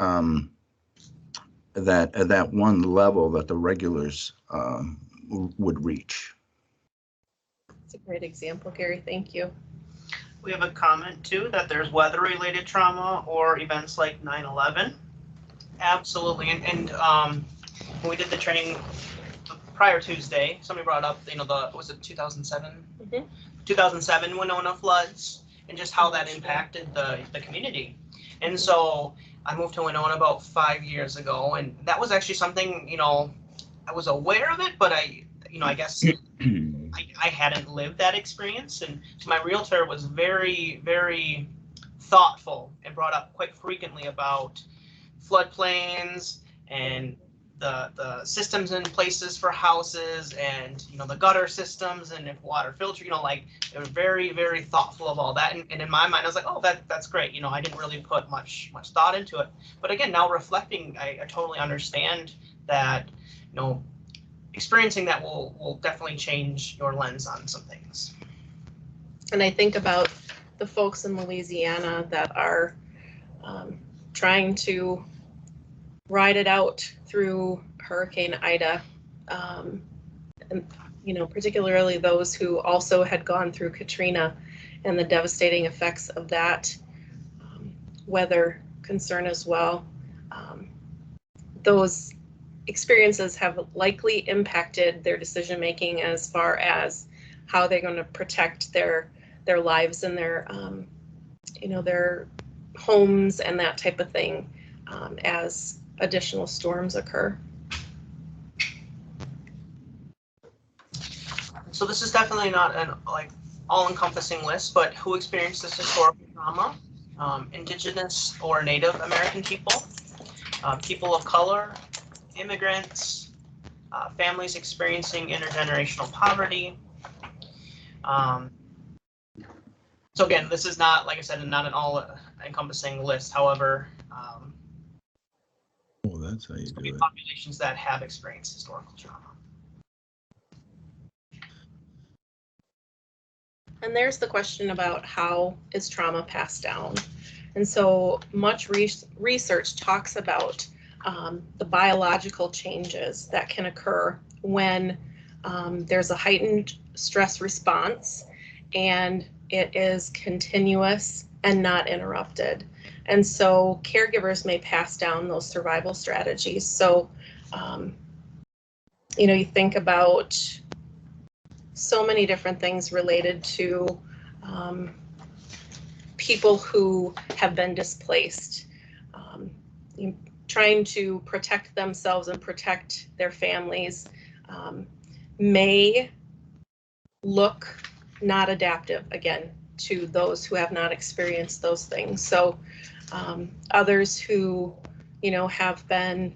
that one level that the regulars would reach? It's a great example, Gary. Thank you. We have a comment too that there's weather-related trauma or events like 9/11. Absolutely, and when we did the training the prior Tuesday, somebody brought up, was it 2007? Mhm. 2007 Winona floods, and just how that impacted the community. And so I moved to Winona about 5 years ago, and that was actually something, I was aware of it, but I guess I hadn't lived that experience. And so my realtor was very, very thoughtful and brought up quite frequently about floodplains and the systems in places for houses, and the gutter systems, and if water filter, they were very, very thoughtful of all that. And in my mind, I was like, oh, that's great. I didn't really put much thought into it. But again, now reflecting, I totally understand that, experiencing that will definitely change your lens on some things. And I think about the folks in Louisiana that are trying to ride it out through Hurricane Ida, and particularly those who also had gone through Katrina and the devastating effects of that weather concern as well. Those experiences have likely impacted their decision making as far as how they're going to protect their lives and their their homes and that type of thing as additional storms occur. So this is definitely not an all-encompassing list, but who experienced this historical trauma? Indigenous or Native American people, people of color, immigrants, families experiencing intergenerational poverty. So again, this is not, like I said, not an all-encompassing list. However, That's how you do it. populations that have experienced historical trauma. And there's the question about how is trauma passed down. And so much research talks about the biological changes that can occur when there's a heightened stress response and it is continuous and not interrupted. And so caregivers may pass down those survival strategies. So, you think about so many different things related to people who have been displaced, trying to protect themselves and protect their families, may look not adaptive, again, to those who have not experienced those things. So others who, have been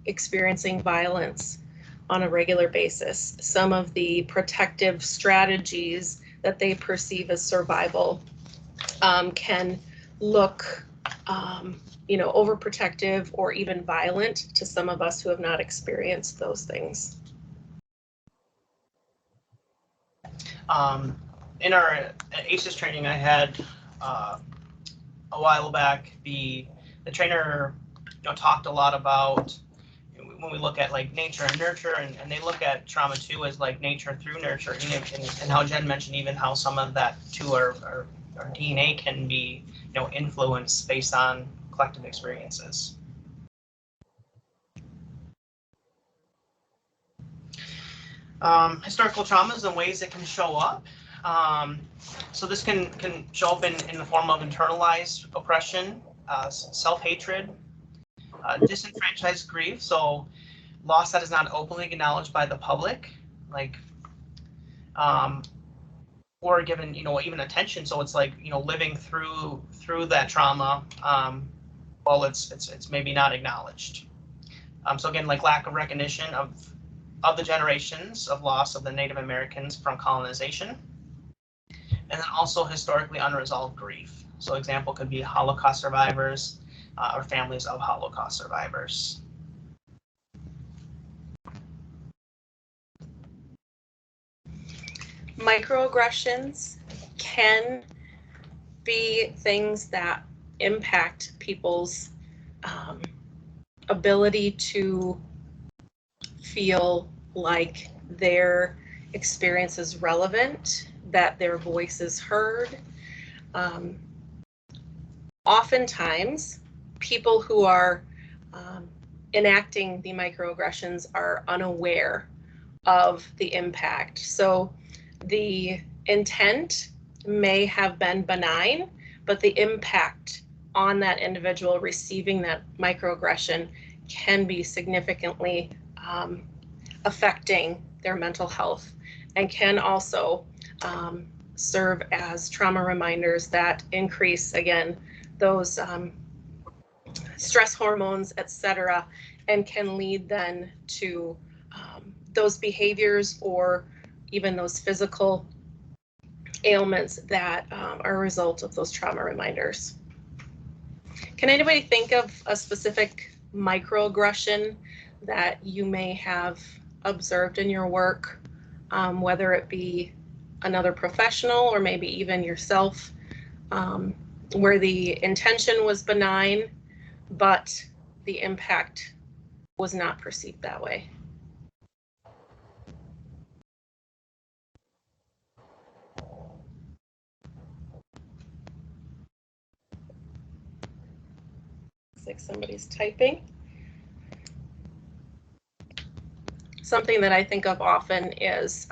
experiencing violence on a regular basis, some of the protective strategies that they perceive as survival can look overprotective or even violent to some of us who have not experienced those things. In our ACEs training I had a while back, the trainer talked a lot about when we look at like nature and nurture, and they look at trauma too as like nature through nurture, and how Jen mentioned even how some of that too our DNA can be influenced based on collective experiences. Historical traumas and ways it can show up. So this can show up in the form of internalized oppression, self-hatred, disenfranchised grief, so loss that is not openly acknowledged by the public, like, or given, even attention. So it's like, living through that trauma, while it's maybe not acknowledged. So again, like lack of recognition of the generations of loss of the Native Americans from colonization. And then also historically unresolved grief. So example could be Holocaust survivors or families of Holocaust survivors. Microaggressions can be things that impact people's ability to feel like their experience is relevant, that their voice is heard. Oftentimes, people who are enacting the microaggressions are unaware of the impact. So the intent may have been benign, but the impact on that individual receiving that microaggression can be significantly affecting their mental health, and can also serve as trauma reminders that increase, again, those stress hormones, etc., and can lead then to those behaviors or even those physical ailments that are a result of those trauma reminders. Can anybody think of a specific microaggression that you may have observed in your work, whether it be another professional or maybe even yourself, where the intention was benign, but the impact was not perceived that way? Looks like somebody's typing. Something that I think of often is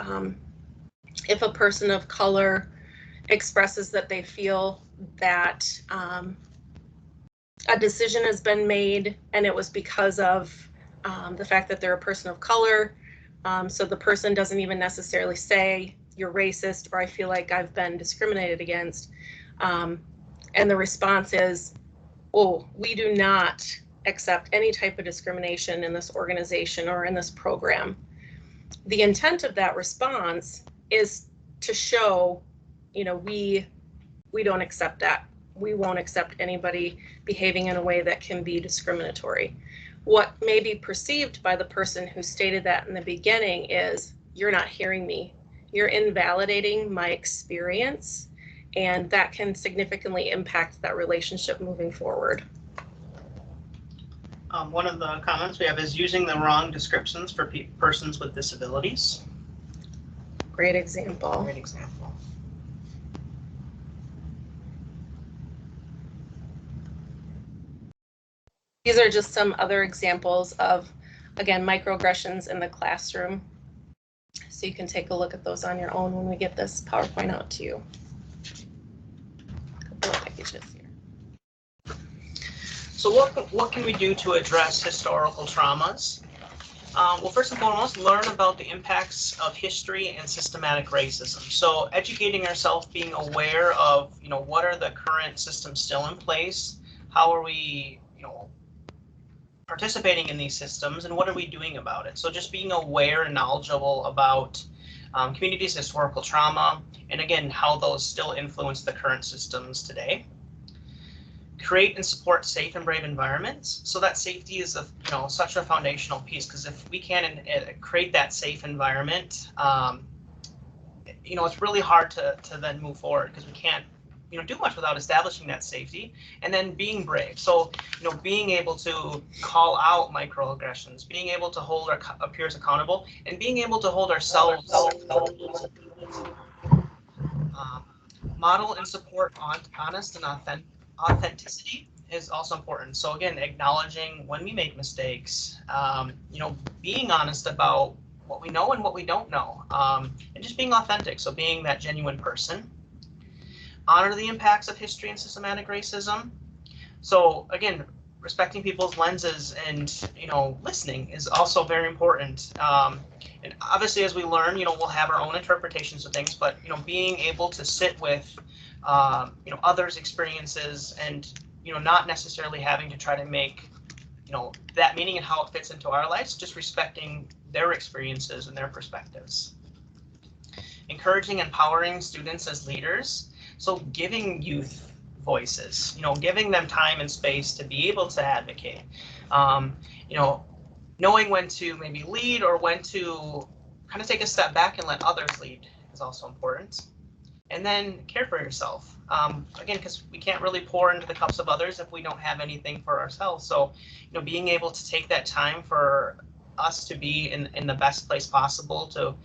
if a person of color expresses that they feel that a decision has been made and it was because of the fact that they're a person of color. So the person doesn't even necessarily say you're racist or I feel like I've been discriminated against. And the response is, oh, we do not accept any type of discrimination in this organization or in this program. The intent of that response is to show, we don't accept that. We won't accept anybody behaving in a way that can be discriminatory. What may be perceived by the person who stated that in the beginning is, you're not hearing me. You're invalidating my experience, and that can significantly impact that relationship moving forward. One of the comments we have is using the wrong descriptions for persons with disabilities. Great example. Great example. These are just some other examples of, again, microaggressions in the classroom. So you can take a look at those on your own when we get this PowerPoint out to you. A couple of pages here. So what can we do to address historical traumas? Well, first and foremost, learn about the impacts of history and systematic racism. So educating ourselves, being aware of, what are the current systems still in place? How are we, participating in these systems, and what are we doing about it? So just being aware and knowledgeable about communities' historical trauma, and again, how those still influence the current systems today. create and support safe and brave environments. So that safety is such a foundational piece, because if we can't create that safe environment, it's really hard to then move forward, because we can't do much without establishing that safety. And then being brave. So, being able to call out microaggressions, being able to hold our peers accountable, and being able to hold ourselves model and support honest and authenticity is also important. So again, acknowledging when we make mistakes, being honest about what we know and what we don't know, and just being authentic. So being that genuine person. Honor the impacts of history and systematic racism. So again, respecting people's lenses and listening is also very important. And obviously, as we learn, we'll have our own interpretations of things, but being able to sit with others' experiences, and not necessarily having to try to make that meaning and how it fits into our lives, just respecting their experiences and their perspectives. Encouraging, empowering students as leaders. So giving youth voices, giving them time and space to be able to advocate, knowing when to maybe lead or when to kind of take a step back and let others lead is also important. And then care for yourself. Again, because we can't really pour into the cups of others if we don't have anything for ourselves. So, being able to take that time for us to be in the best place possible, to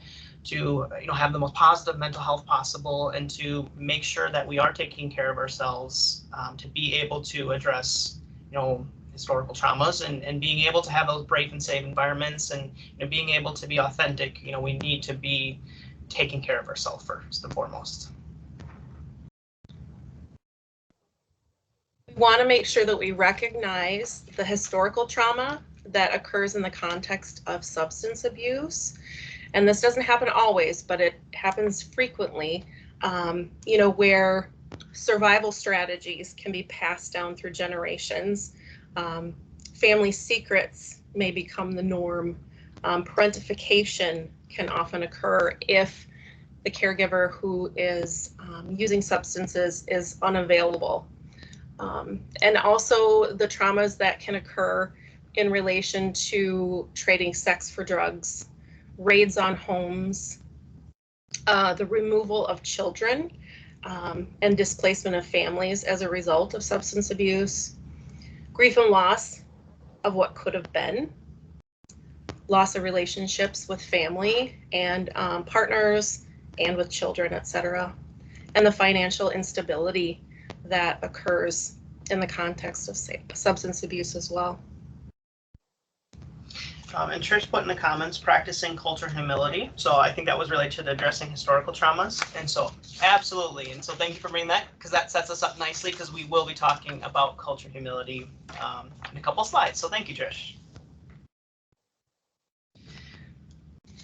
have the most positive mental health possible, and to make sure that we are taking care of ourselves, to be able to address historical traumas, and being able to have those brave and safe environments, and being able to be authentic. We need to be taking care of ourselves first and foremost. We want to make sure that we recognize the historical trauma that occurs in the context of substance abuse. And this doesn't happen always, but it happens frequently, where survival strategies can be passed down through generations. Family secrets may become the norm. Parentification can often occur if the caregiver who is using substances is unavailable. And also the traumas that can occur in relation to trading sex for drugs, raids on homes, the removal of children, and displacement of families as a result of substance abuse, grief and loss of what could have been, loss of relationships with family and partners and with children, etc., and the financial instability that occurs in the context of substance abuse as well. And Trish put in the comments, practicing culture humility. So I think that was related to addressing historical traumas. And so absolutely. And so thank you for bringing that, because that sets us up nicely, because we will be talking about culture humility in a couple of slides. So thank you, Trish.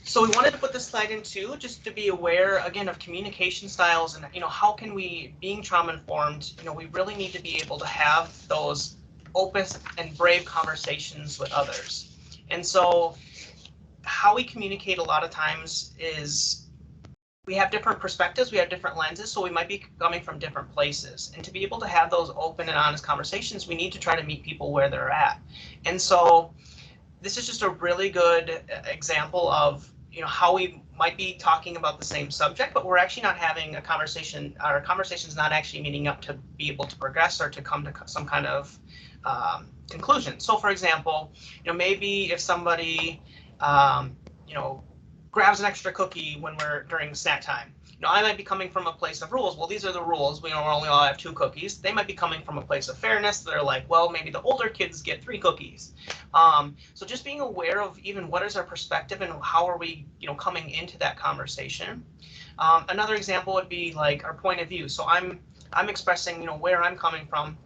So we wanted to put this slide in too, just to be aware again of communication styles, and how can we, being trauma informed, we really need to be able to have those open and brave conversations with others. And so how we communicate a lot of times is we have different perspectives, we have different lenses, so we might be coming from different places. And to be able to have those open and honest conversations, we need to try to meet people where they're at. And so this is just a really good example of how we might be talking about the same subject, but we're actually not having a conversation. Our conversation's not actually meeting up to be able to progress or to come to some kind of conclusion. So for example, maybe if somebody grabs an extra cookie when we're during snack time, I might be coming from a place of rules. Well, these are the rules. We only all have 2 cookies. They might be coming from a place of fairness. They're like, well, maybe the older kids get 3 cookies. So just being aware of even what is our perspective and how are we, coming into that conversation. Another example would be like our point of view. So I'm expressing, where I'm coming from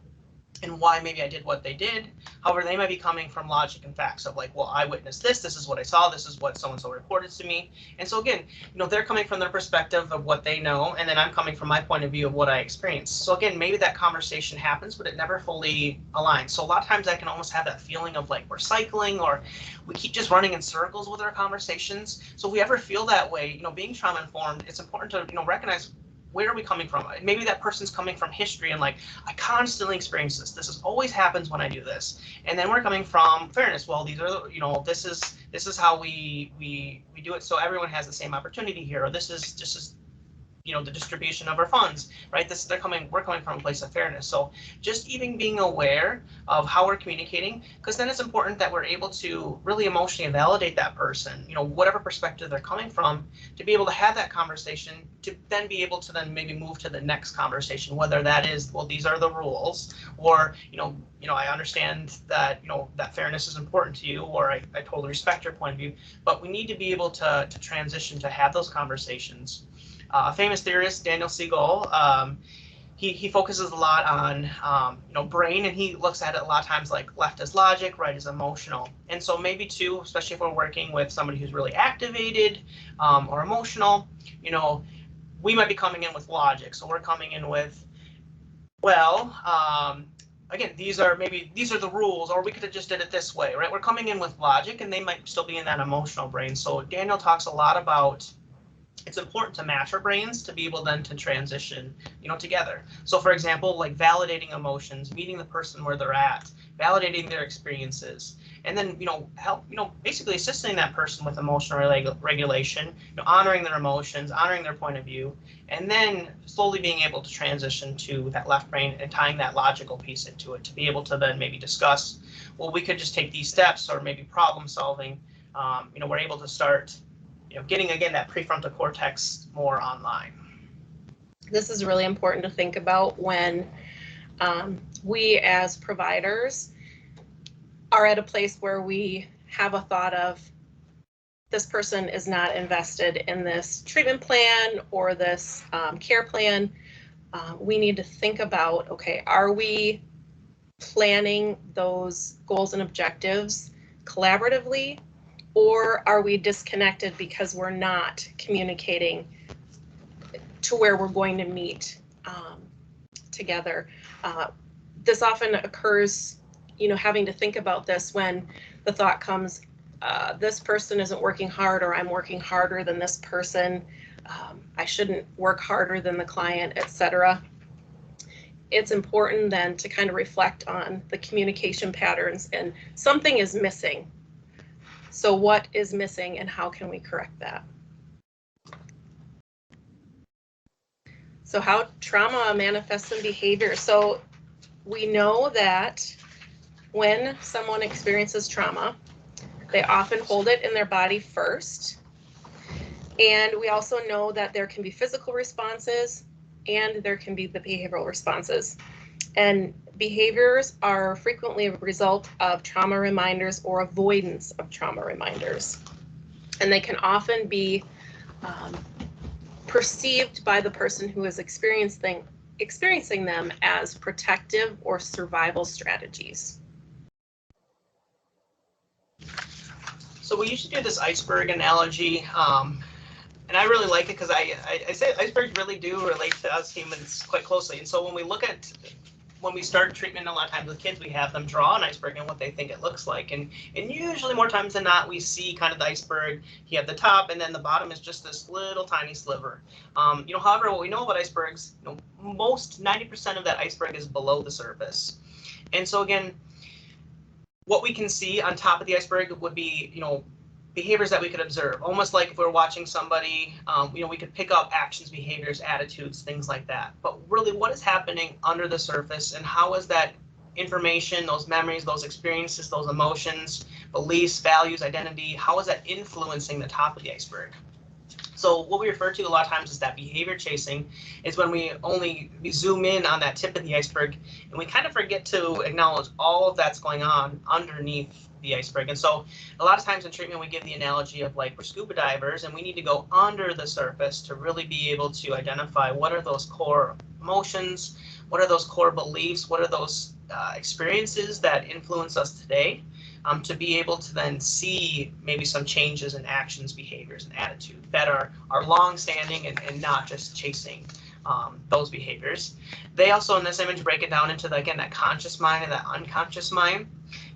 and why maybe I did what they did. However, they might be coming from logic and facts of like, well, I witnessed this is what I saw, this is what so-and-so reported to me. And so again, they're coming from their perspective of what they know, and then I'm coming from my point of view of what I experienced. So again, maybe that conversation happens, but it never fully aligns. So a lot of times I can almost have that feeling of like we're cycling, or we keep just running in circles with our conversations. So if we ever feel that way, being trauma informed, it's important to, recognize where are we coming from? Maybe that person's coming from history and like, I constantly experience this. This always happens when I do this. And then we're coming from fairness. Well, these are, you know, this is how we do it. So everyone has the same opportunity here. Or this is just, you know, the distribution of our funds, right? We're coming from a place of fairness. So just even being aware of how we're communicating, because then it's important that we're able to really emotionally validate that person, you know, whatever perspective they're coming from, to be able to have that conversation, to then be able to then maybe move to the next conversation, whether that is, well, these are the rules, or, you know, I understand that, you know, that fairness is important to you, or I totally respect your point of view, but we need to be able to transition to have those conversations. A famous theorist, Daniel Siegel, he focuses a lot on you know, brain, and he looks at it a lot of times like left as logic, right as emotional. And so maybe too, especially if we're working with somebody who's really activated or emotional, you know, we might be coming in with logic. So we're coming in with, well, again, these are the rules, or we could have just did it this way, right? We're coming in with logic, and they might still be in that emotional brain. So Daniel talks a lot about, it's important to match our brains to be able then to transition, you know, together. So for example, like validating emotions, meeting the person where they're at, validating their experiences, and then, you know, help, you know, basically assisting that person with emotional regulation, you know, honoring their emotions, honoring their point of view, and then slowly being able to transition to that left brain and tying that logical piece into it to be able to then maybe discuss, well, we could just take these steps, or maybe problem solving. You know, we're able to start, you know, getting again that prefrontal cortex more online. This is really important to think about when we as providers are at a place where we have a thought of, this person is not invested in this treatment plan or this care plan. We need to think about, okay, are we planning those goals and objectives collaboratively, or are we disconnected because we're not communicating to where we're going to meet together? This often occurs, you know, having to think about this when the thought comes, this person isn't working hard, or I'm working harder than this person. I shouldn't work harder than the client, etc. It's important then to kind of reflect on the communication patterns, and something is missing. So what is missing, and how can we correct that? So how trauma manifests in behavior. So we know that when someone experiences trauma, they often hold it in their body first. And we also know that there can be physical responses and there can be the behavioral responses. And behaviors are frequently a result of trauma reminders or avoidance of trauma reminders. And they can often be perceived by the person who is experiencing them as protective or survival strategies. So we usually do this iceberg analogy, and I really like it because I say icebergs really do relate to us humans quite closely. And so when we start treatment, a lot of times with kids, we have them draw an iceberg and what they think it looks like. And usually more times than not, we see kind of the iceberg. You have the top, and then the bottom is just this little tiny sliver. You know, however, what we know about icebergs, you know, most 90% of that iceberg is below the surface. And so again, what we can see on top of the iceberg would be, you know, behaviors that we could observe, almost like if we're watching somebody, you know, we could pick up actions, behaviors, attitudes, things like that. But really, what is happening under the surface, and how is that information, those memories, those experiences, those emotions, beliefs, values, identity, how is that influencing the top of the iceberg? So what we refer to a lot of times is that behavior chasing is when we zoom in on that tip of the iceberg, and we kind of forget to acknowledge all of that's going on underneath the iceberg. And so a lot of times in treatment, we give the analogy of like we're scuba divers, and we need to go under the surface to really be able to identify what are those core emotions, what are those core beliefs, what are those experiences that influence us today, to be able to then see maybe some changes in actions, behaviors, and attitude that are long-standing and not just chasing those behaviors. They also in this image break it down into again that conscious mind and that unconscious mind.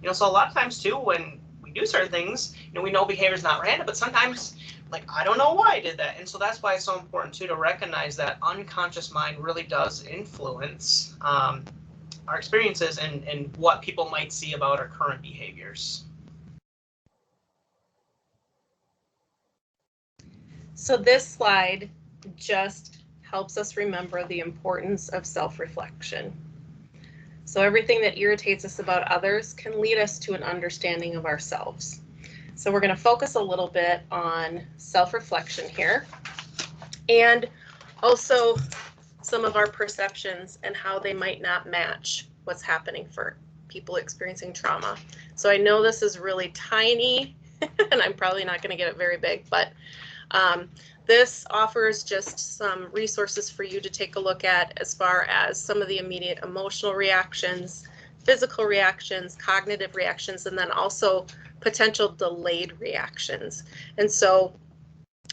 You know, so a lot of times too, when we do certain things, you know, we know behavior is not random, but sometimes like, I don't know why I did that. And so that's why it's so important too to recognize that unconscious mind really does influence our experiences and what people might see about our current behaviors. So this slide just helps us remember the importance of self-reflection. So everything that irritates us about others can lead us to an understanding of ourselves. So we're going to focus a little bit on self-reflection here, and also some of our perceptions and how they might not match what's happening for people experiencing trauma. So I know this is really tiny and I'm probably not going to get it very big, but this offers just some resources for you to take a look at as far as some of the immediate emotional reactions, physical reactions, cognitive reactions, and then also potential delayed reactions. And so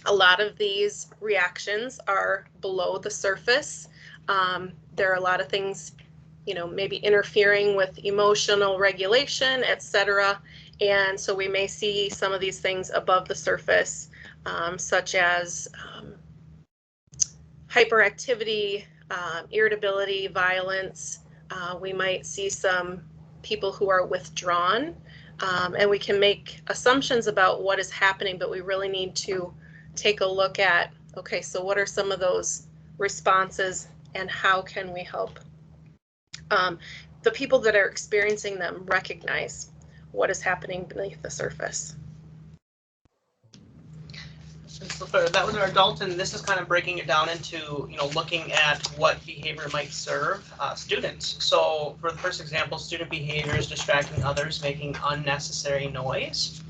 a lot of these reactions are below the surface. There are a lot of things, you know, maybe interfering with emotional regulation, etc. And so we may see some of these things above the surface, such as hyperactivity, irritability, violence. We might see some people who are withdrawn, and we can make assumptions about what is happening, but we really need to take a look at, okay, so what are some of those responses and how can we help the people that are experiencing them recognize what is happening beneath the surface. So that was our adult, and this is kind of breaking it down into, you know, looking at what behavior might serve students. So for the first example, student behavior is distracting others, making unnecessary noise.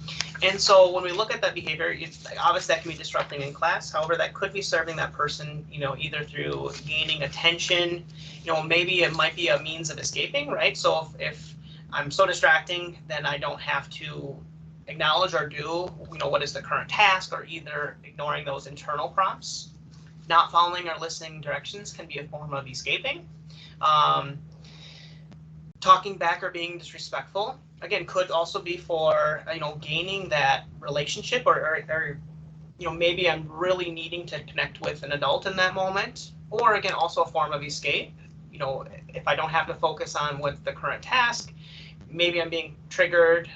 And so when we look at that behavior, obviously that can be disrupting in class. However, that could be serving that person, you know, either through gaining attention, you know, maybe it might be a means of escaping, right? So if I'm so distracting, then I don't have to acknowledge or do, you know, what is the current task, or either ignoring those internal prompts. Not following or listening directions can be a form of escaping. Talking back or being disrespectful, again, could also be for, you know, gaining that relationship, or you know, maybe I'm really needing to connect with an adult in that moment, or again, also a form of escape. You know, if I don't have to focus on what's the current task, maybe I'm being triggered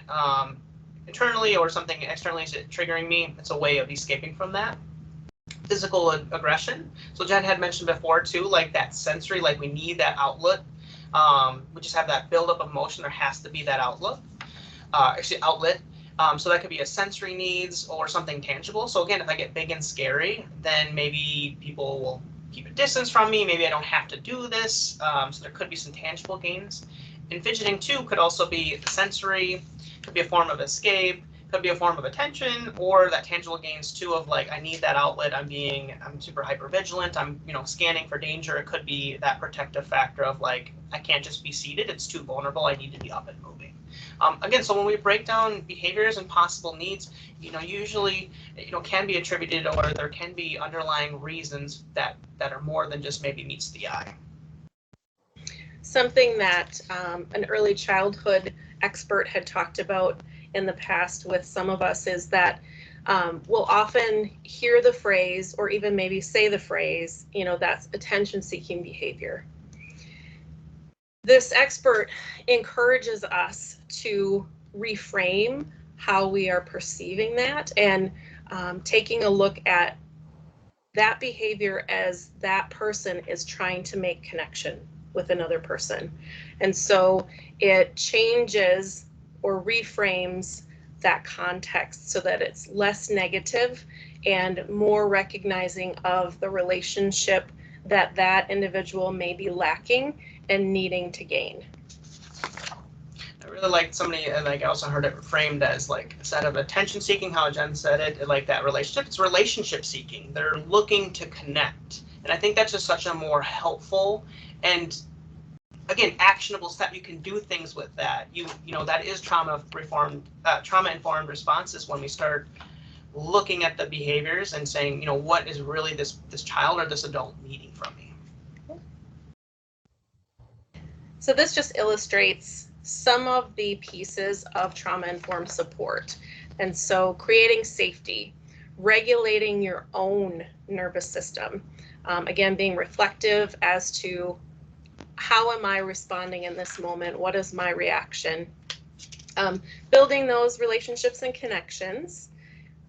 internally, or something externally is triggering me. It's a way of escaping from that. Physical aggression. So Jen had mentioned before too, like that sensory, like we need that outlet. We just have that buildup of emotion. There has to be that outlet. So that could be a sensory needs or something tangible. So again, if I get big and scary, then maybe people will keep a distance from me. Maybe I don't have to do this. So there could be some tangible gains. And fidgeting too could also be sensory, could be a form of escape, could be a form of attention, or that tangible gains too of like, I need that outlet. I'm super hyper vigilant. I'm, you know, scanning for danger. It could be that protective factor of like, I can't just be seated. It's too vulnerable. I need to be up and moving. Again, so when we break down behaviors and possible needs, you know, usually, you know, can be attributed, or there can be underlying reasons that are more than just maybe meets the eye. Something that an early childhood expert had talked about in the past with some of us is that we'll often hear the phrase, or even maybe say the phrase, you know, that's attention-seeking behavior. This expert encourages us to reframe how we are perceiving that, and taking a look at that behavior as that person is trying to make connection with another person. And so it changes or reframes that context so that it's less negative and more recognizing of the relationship that that individual may be lacking and needing to gain. I really liked somebody, like I also heard it framed as like, instead of attention seeking, how Jen said it, like that relationship, it's relationship seeking. They're looking to connect. And I think that's just such a more helpful and, again, actionable step. You can do things with that. You know, that is trauma-informed responses when we start looking at the behaviors and saying, you know, what is really this child or this adult needing from me? So this just illustrates some of the pieces of trauma-informed support. And so creating safety, regulating your own nervous system. Again, being reflective as to how am I responding in this moment? What is my reaction? Building those relationships and connections,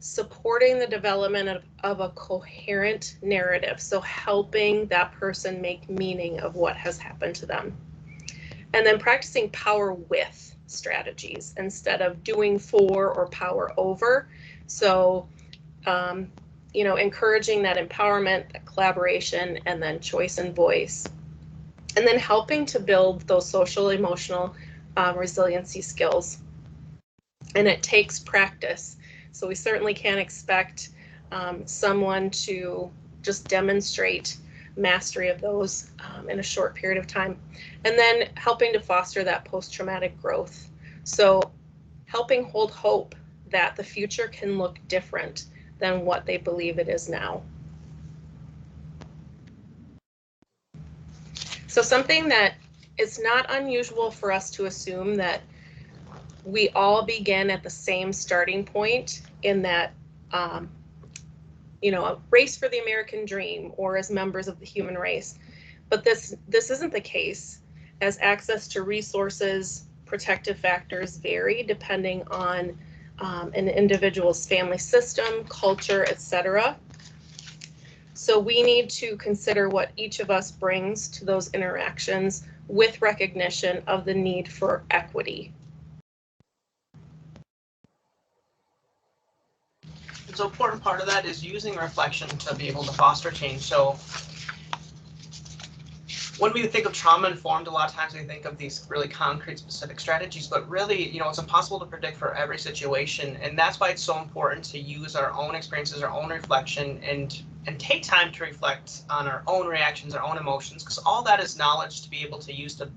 supporting the development of a coherent narrative. So helping that person make meaning of what has happened to them. And then practicing power with strategies instead of doing for or power over. So, you know, encouraging that empowerment, that collaboration, and then choice and voice. And then helping to build those social, emotional resiliency skills. And it takes practice. So we certainly can't expect someone to just demonstrate mastery of those in a short period of time. And then helping to foster that post-traumatic growth. So helping hold hope that the future can look different than what they believe it is now. So something that is not unusual for us to assume that we all begin at the same starting point in that, you know, a race for the American dream or as members of the human race. But this isn't the case, as access to resources, protective factors vary depending on an individual's family system, culture, etc. So we need to consider what each of us brings to those interactions with recognition of the need for equity. And so important part of that is using reflection to be able to foster change. So when we think of trauma-informed, a lot of times we think of these really concrete, specific strategies, but really, you know, it's impossible to predict for every situation. And that's why it's so important to use our own experiences, our own reflection, and take time to reflect on our own reactions, our own emotions, because all that is knowledge to be able to use to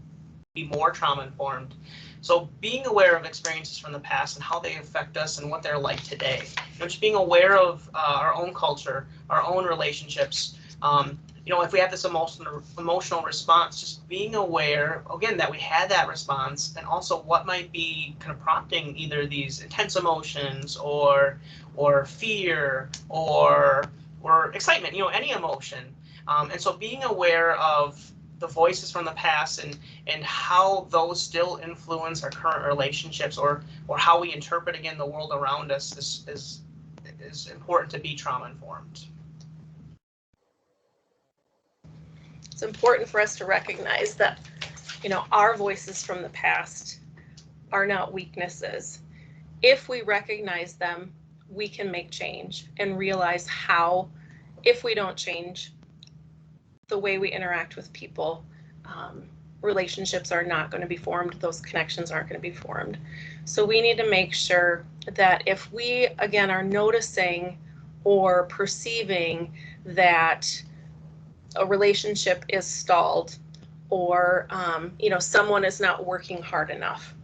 be more trauma-informed. So being aware of experiences from the past and how they affect us and what they're like today. You know, just being aware of our own culture, our own relationships. You know, if we have this emotional response, just being aware, again, that we had that response, and also what might be kind of prompting either these intense emotions or fear or excitement, you know, any emotion. And so being aware of the voices from the past and how those still influence our current relationships or how we interpret, again, the world around us is important to be trauma informed. It's important for us to recognize that, you know, our voices from the past are not weaknesses. If we recognize them, we can make change and realize how, if we don't change the way we interact with people, relationships are not going to be formed, those connections aren't going to be formed. So we need to make sure that if we, again, are noticing or perceiving that a relationship is stalled or, you know, someone is not working hard enough.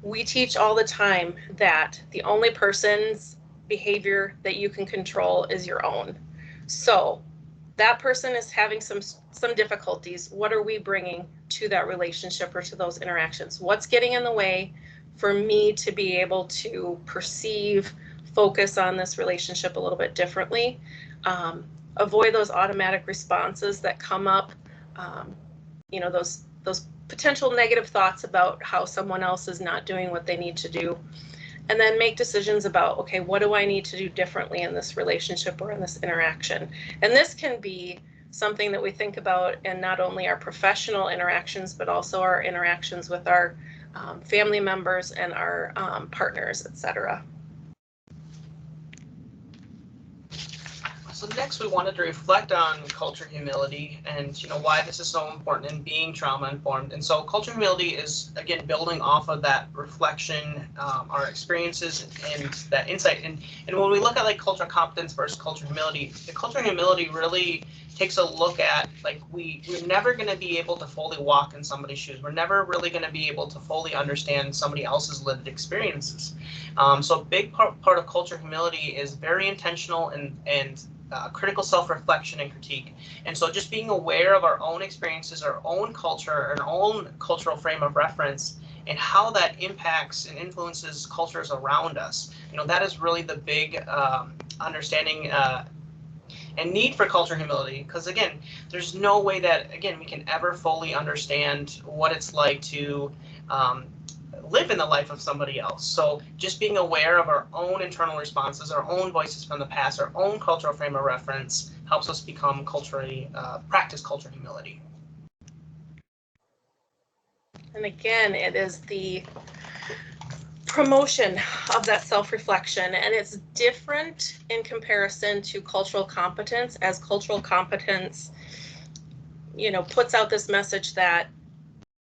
We teach all the time that the only person's behavior that you can control is your own. So that person is having some difficulties. What are we bringing to that relationship or to those interactions? What's getting in the way for me to be able to perceive, focus on this relationship a little bit differently? Avoid those automatic responses that come up, you know, those potential negative thoughts about how someone else is not doing what they need to do. And then make decisions about, okay, what do I need to do differently in this relationship or in this interaction? And this can be something that we think about in not only our professional interactions, but also our interactions with our family members and our partners, etc. So next, we wanted to reflect on culture humility and, you know, why this is so important in being trauma informed. And so culture humility is, again, building off of that reflection, our experiences and that insight. And when we look at like cultural competence versus culture humility, the culture humility really takes a look at, like, we're never going to be able to fully walk in somebody's shoes. We're never really going to be able to fully understand somebody else's lived experiences. So a big part of culture humility is very intentional and critical self-reflection and critique. And so just being aware of our own experiences, our own culture, our own cultural frame of reference, and how that impacts and influences cultures around us. You know, that is really the big understanding and need for cultural humility, because again, there's no way that, again, we can ever fully understand what it's like to live in the life of somebody else. So just being aware of our own internal responses, our own voices from the past, our own cultural frame of reference helps us become culturally, practice cultural humility. And again, it is the promotion of that self-reflection, and it's different in comparison to cultural competence, as cultural competence, you know, puts out this message that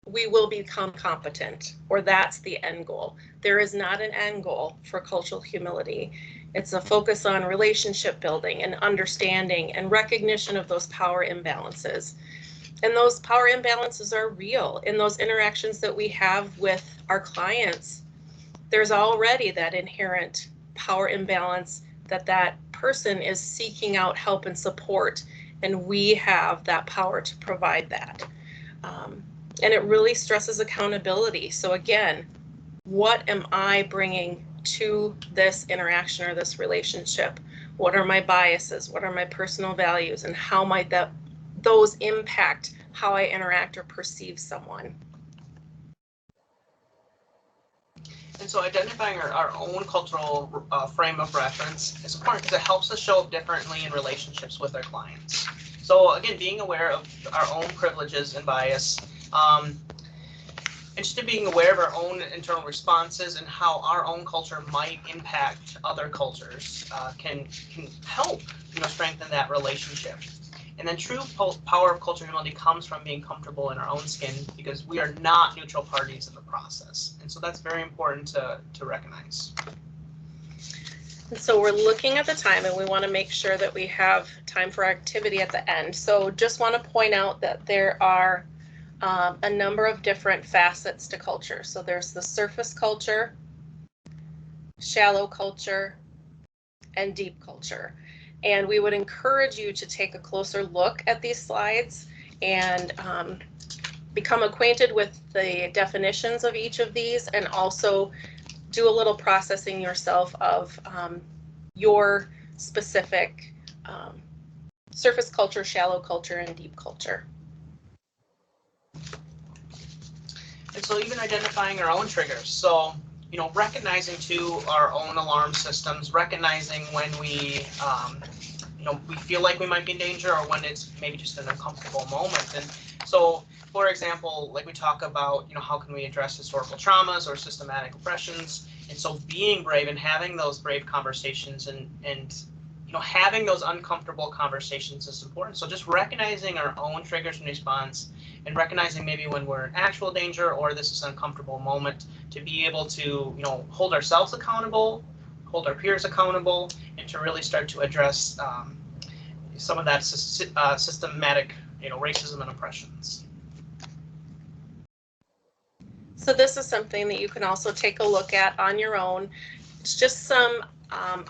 we will become competent, or that's the end goal. There is not an end goal for cultural humility. It's a focus on relationship building and understanding and recognition of those power imbalances. And those power imbalances are real in those interactions that we have with our clients. There's already that inherent power imbalance that person is seeking out help and support, and we have that power to provide that. And it really stresses accountability. So again, what am I bringing to this interaction or this relationship? What are my biases? What are my personal values? And how might those impact how I interact or perceive someone? And so identifying our own cultural frame of reference is important because it helps us show up differently in relationships with our clients. So again, being aware of our own privileges and bias, and just to being aware of our own internal responses and how our own culture might impact other cultures can help, you know, strengthen that relationship. And then true power of cultural humility comes from being comfortable in our own skin, because we are not neutral parties in the process. And so that's very important to recognize. And so we're looking at the time, and we want to make sure that we have time for activity at the end. So just want to point out that there are a number of different facets to culture. So there's the surface culture, shallow culture, and deep culture. And we would encourage you to take a closer look at these slides and become acquainted with the definitions of each of these, and also do a little processing yourself of your specific surface culture, shallow culture, and deep culture. And so even identifying our own triggers. So, you know, recognizing too our own alarm systems, recognizing when we, you know, we feel like we might be in danger, or when it's maybe just an uncomfortable moment. And so, for example, like we talk about, you know, how can we address historical traumas or systematic oppressions? And so being brave and having those brave conversations and you know, having those uncomfortable conversations is important. So just recognizing our own triggers and response, and recognizing maybe when we're in actual danger or this is an uncomfortable moment, to be able to, you know, hold ourselves accountable, hold our peers accountable, and to really start to address some of that systematic, you know, racism and oppressions. So this is something that you can also take a look at on your own. It's just some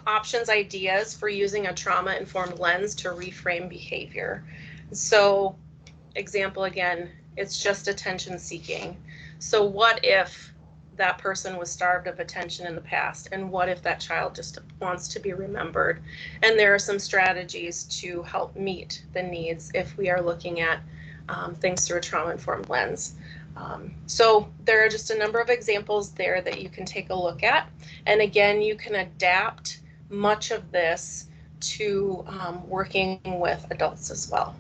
options, ideas for using a trauma-informed lens to reframe behavior. So, example again, it's just attention seeking. So what if that person was starved of attention in the past, and what if that child just wants to be remembered? And there are some strategies to help meet the needs if we are looking at things through a trauma-informed lens. So there are just a number of examples there that you can take a look at. And again, you can adapt much of this to working with adults as well.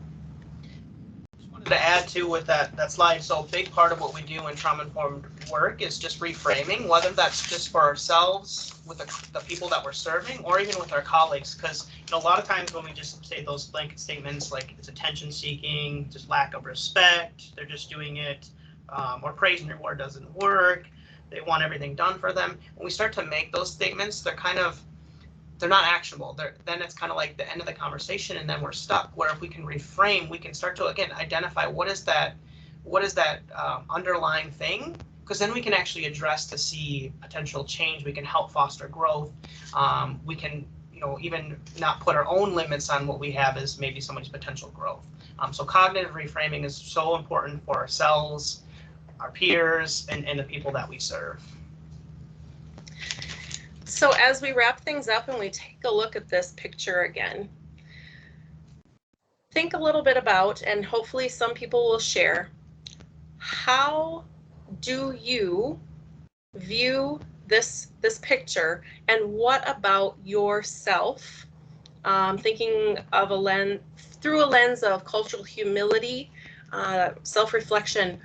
Just wanted to add to with that slide. So a big part of what we do in trauma-informed work is just reframing, whether that's just for ourselves, with the people that we're serving, or even with our colleagues. Because, you know, a lot of times when we just say those blanket statements like it's attention seeking, just lack of respect, they're just doing it, or praise and reward doesn't work, they want everything done for them. When we start to make those statements, they're not actionable. Then it's kind of like the end of the conversation, and then we're stuck. Where if we can reframe, we can start to, again, identify what is that underlying thing, because then we can actually address to see potential change. We can help foster growth. We can, you know, even not put our own limits on what we have as maybe somebody's potential growth. So cognitive reframing is so important for ourselves, our peers, and the people that we serve. So as we wrap things up and we take a look at this picture again, think a little bit about, and hopefully some people will share, how do you view this picture, and what about yourself? Thinking of through a lens of cultural humility, self-reflection.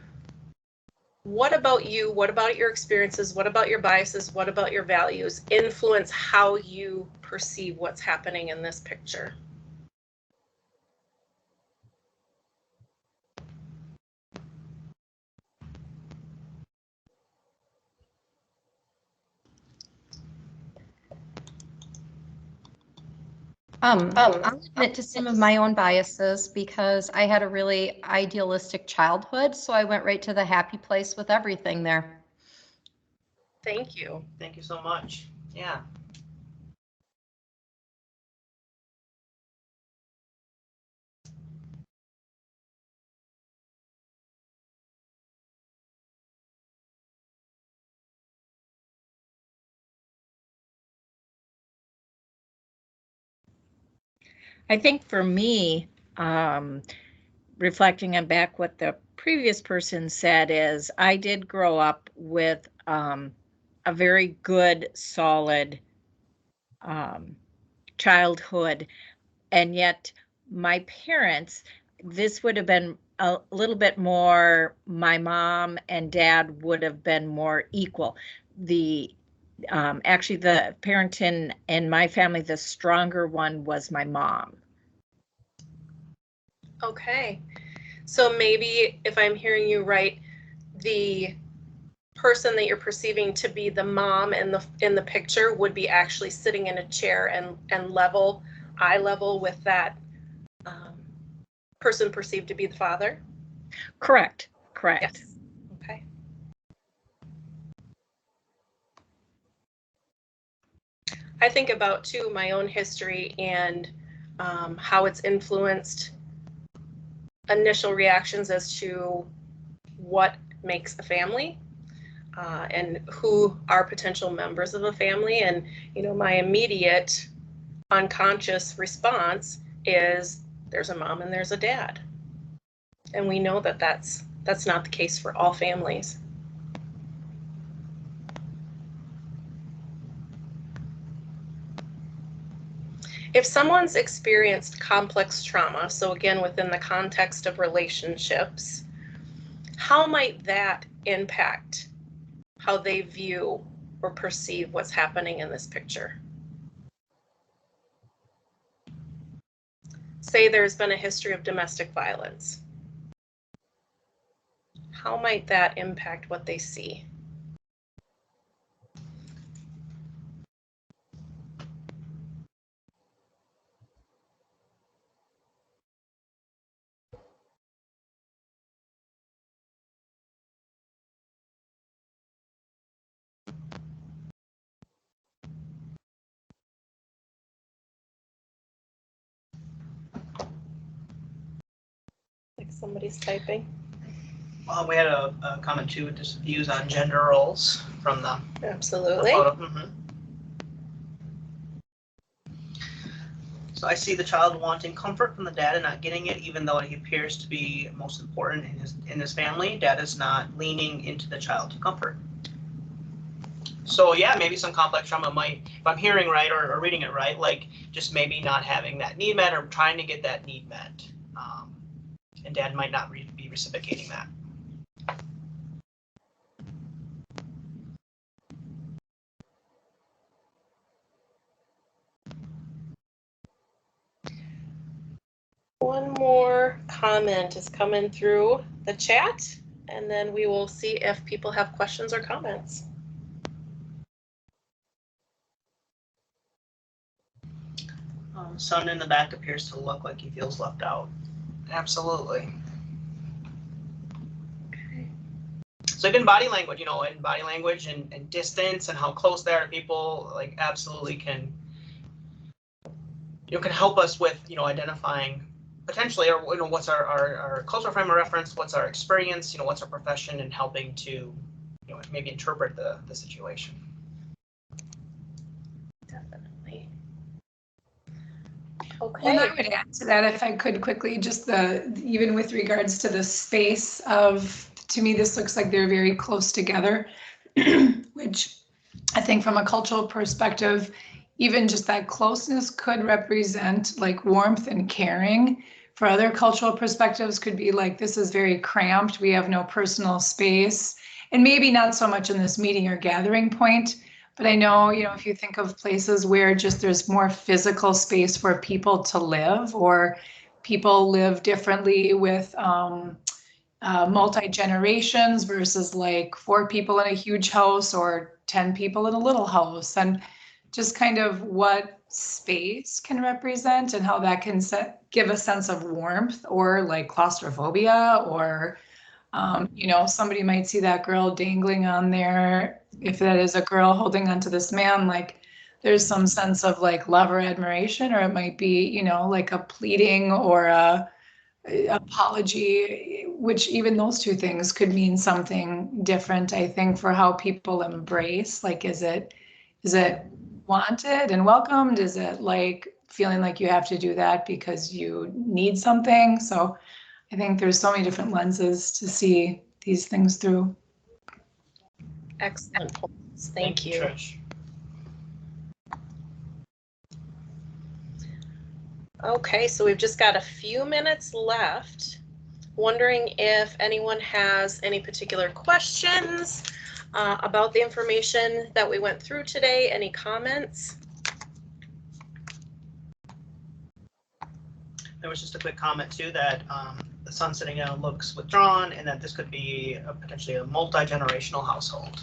What about you? What about your experiences? What about your biases? What about your values influence how you perceive what's happening in this picture? I'll admit to some of my own biases because I had a really idealistic childhood, so I went right to the happy place with everything there. Thank you. Thank you so much. Yeah. I think for me, reflecting on back what the previous person said is I did grow up with a very good, solid childhood. And yet my parents, this would have been a little bit more, my mom and dad would have been more equal. Actually, the parent in my family, the stronger one was my mom. Okay. So maybe if I'm hearing you right, the person that you're perceiving to be the mom in the picture would be actually sitting in a chair and eye level with that person perceived to be the father? Correct. Correct. Yes. Okay. I think about too my own history and how it's influenced initial reactions as to what makes a family and who are potential members of a family. And, you know, my immediate unconscious response is there's a mom and there's a dad. And we know that that's not the case for all families. If someone's experienced complex trauma, so again, within the context of relationships, how might that impact how they view or perceive what's happening in this picture? Say there's been a history of domestic violence. How might that impact what they see? Like somebody's typing. We had a comment too, just views on gender roles from the Absolutely. photo. Mm-hmm. So I see the child wanting comfort from the dad and not getting it, even though he appears to be most important in his family. Dad is not leaning into the child to comfort. So yeah, maybe some complex trauma might, if I'm hearing right or reading it right, like just maybe not having that need met or trying to get that need met. And dad might not be reciprocating that. One more comment is coming through the chat, and then we will see if people have questions or comments. Son in the back appears to look like he feels left out. Absolutely. Okay. So again, body language, and body language and distance and how close they are to people, like absolutely can help us with, identifying potentially, or what's our cultural frame of reference, what's our experience, what's our profession, and helping to, maybe interpret the situation. Well, and I Okay, would add to that if I could quickly, just even with regards to the space of, to me, this looks like they're very close together, which I think from a cultural perspective, even just that closeness could represent like warmth and caring. For other cultural perspectives could be like, this is very cramped, we have no personal space. And maybe not so much in this meeting or gathering point, but I know, if you think of places where just there's more physical space for people to live, or people live differently with multi-generations versus like 4 people in a huge house or 10 people in a little house, and just kind of what space can represent and how that can give a sense of warmth or like claustrophobia, or somebody might see that girl dangling on there. If that is a girl holding onto this man, like there's some sense of like love or admiration, or it might be, like a pleading or a apology, which even those 2 things could mean something different, I think, for how people embrace. Like, is it wanted and welcomed? Is it like feeling like you have to do that because you need something? So I think there's so many different lenses to see these things through. excellent points. Thank you. Trish. Okay, so we've just got a few minutes left. Wondering if anyone has any particular questions about the information that we went through today. Any comments? There was just a quick comment too that the sun sitting down looks withdrawn, and that this could be potentially a multi-generational household.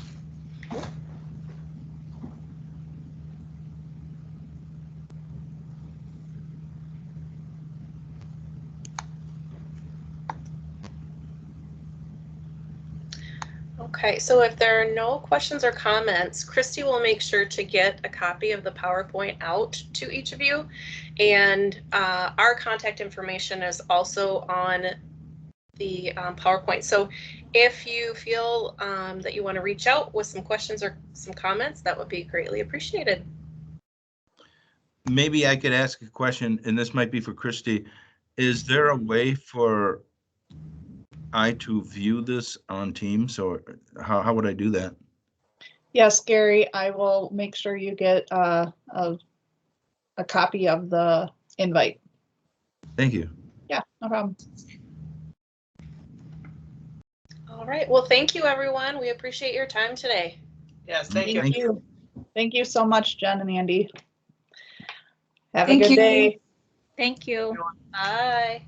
Okay, so if there are no questions or comments, Christy will make sure to get a copy of the PowerPoint out to each of you. And our contact information is also on the PowerPoint. So if you feel that you want to reach out with some questions or some comments, that would be greatly appreciated. Maybe I could ask a question, and this might be for Christy. Is there a way for I to view this on Teams, or how would I do that? Yes, Gary, I will make sure you get a copy of the invite. Thank you. Yeah, no problem. All right, well, thank you, everyone. We appreciate your time today. Yes, thank you. Thank you. Thank you so much, Jen and Andy. Have Thank a good you. day. Thank you. Bye.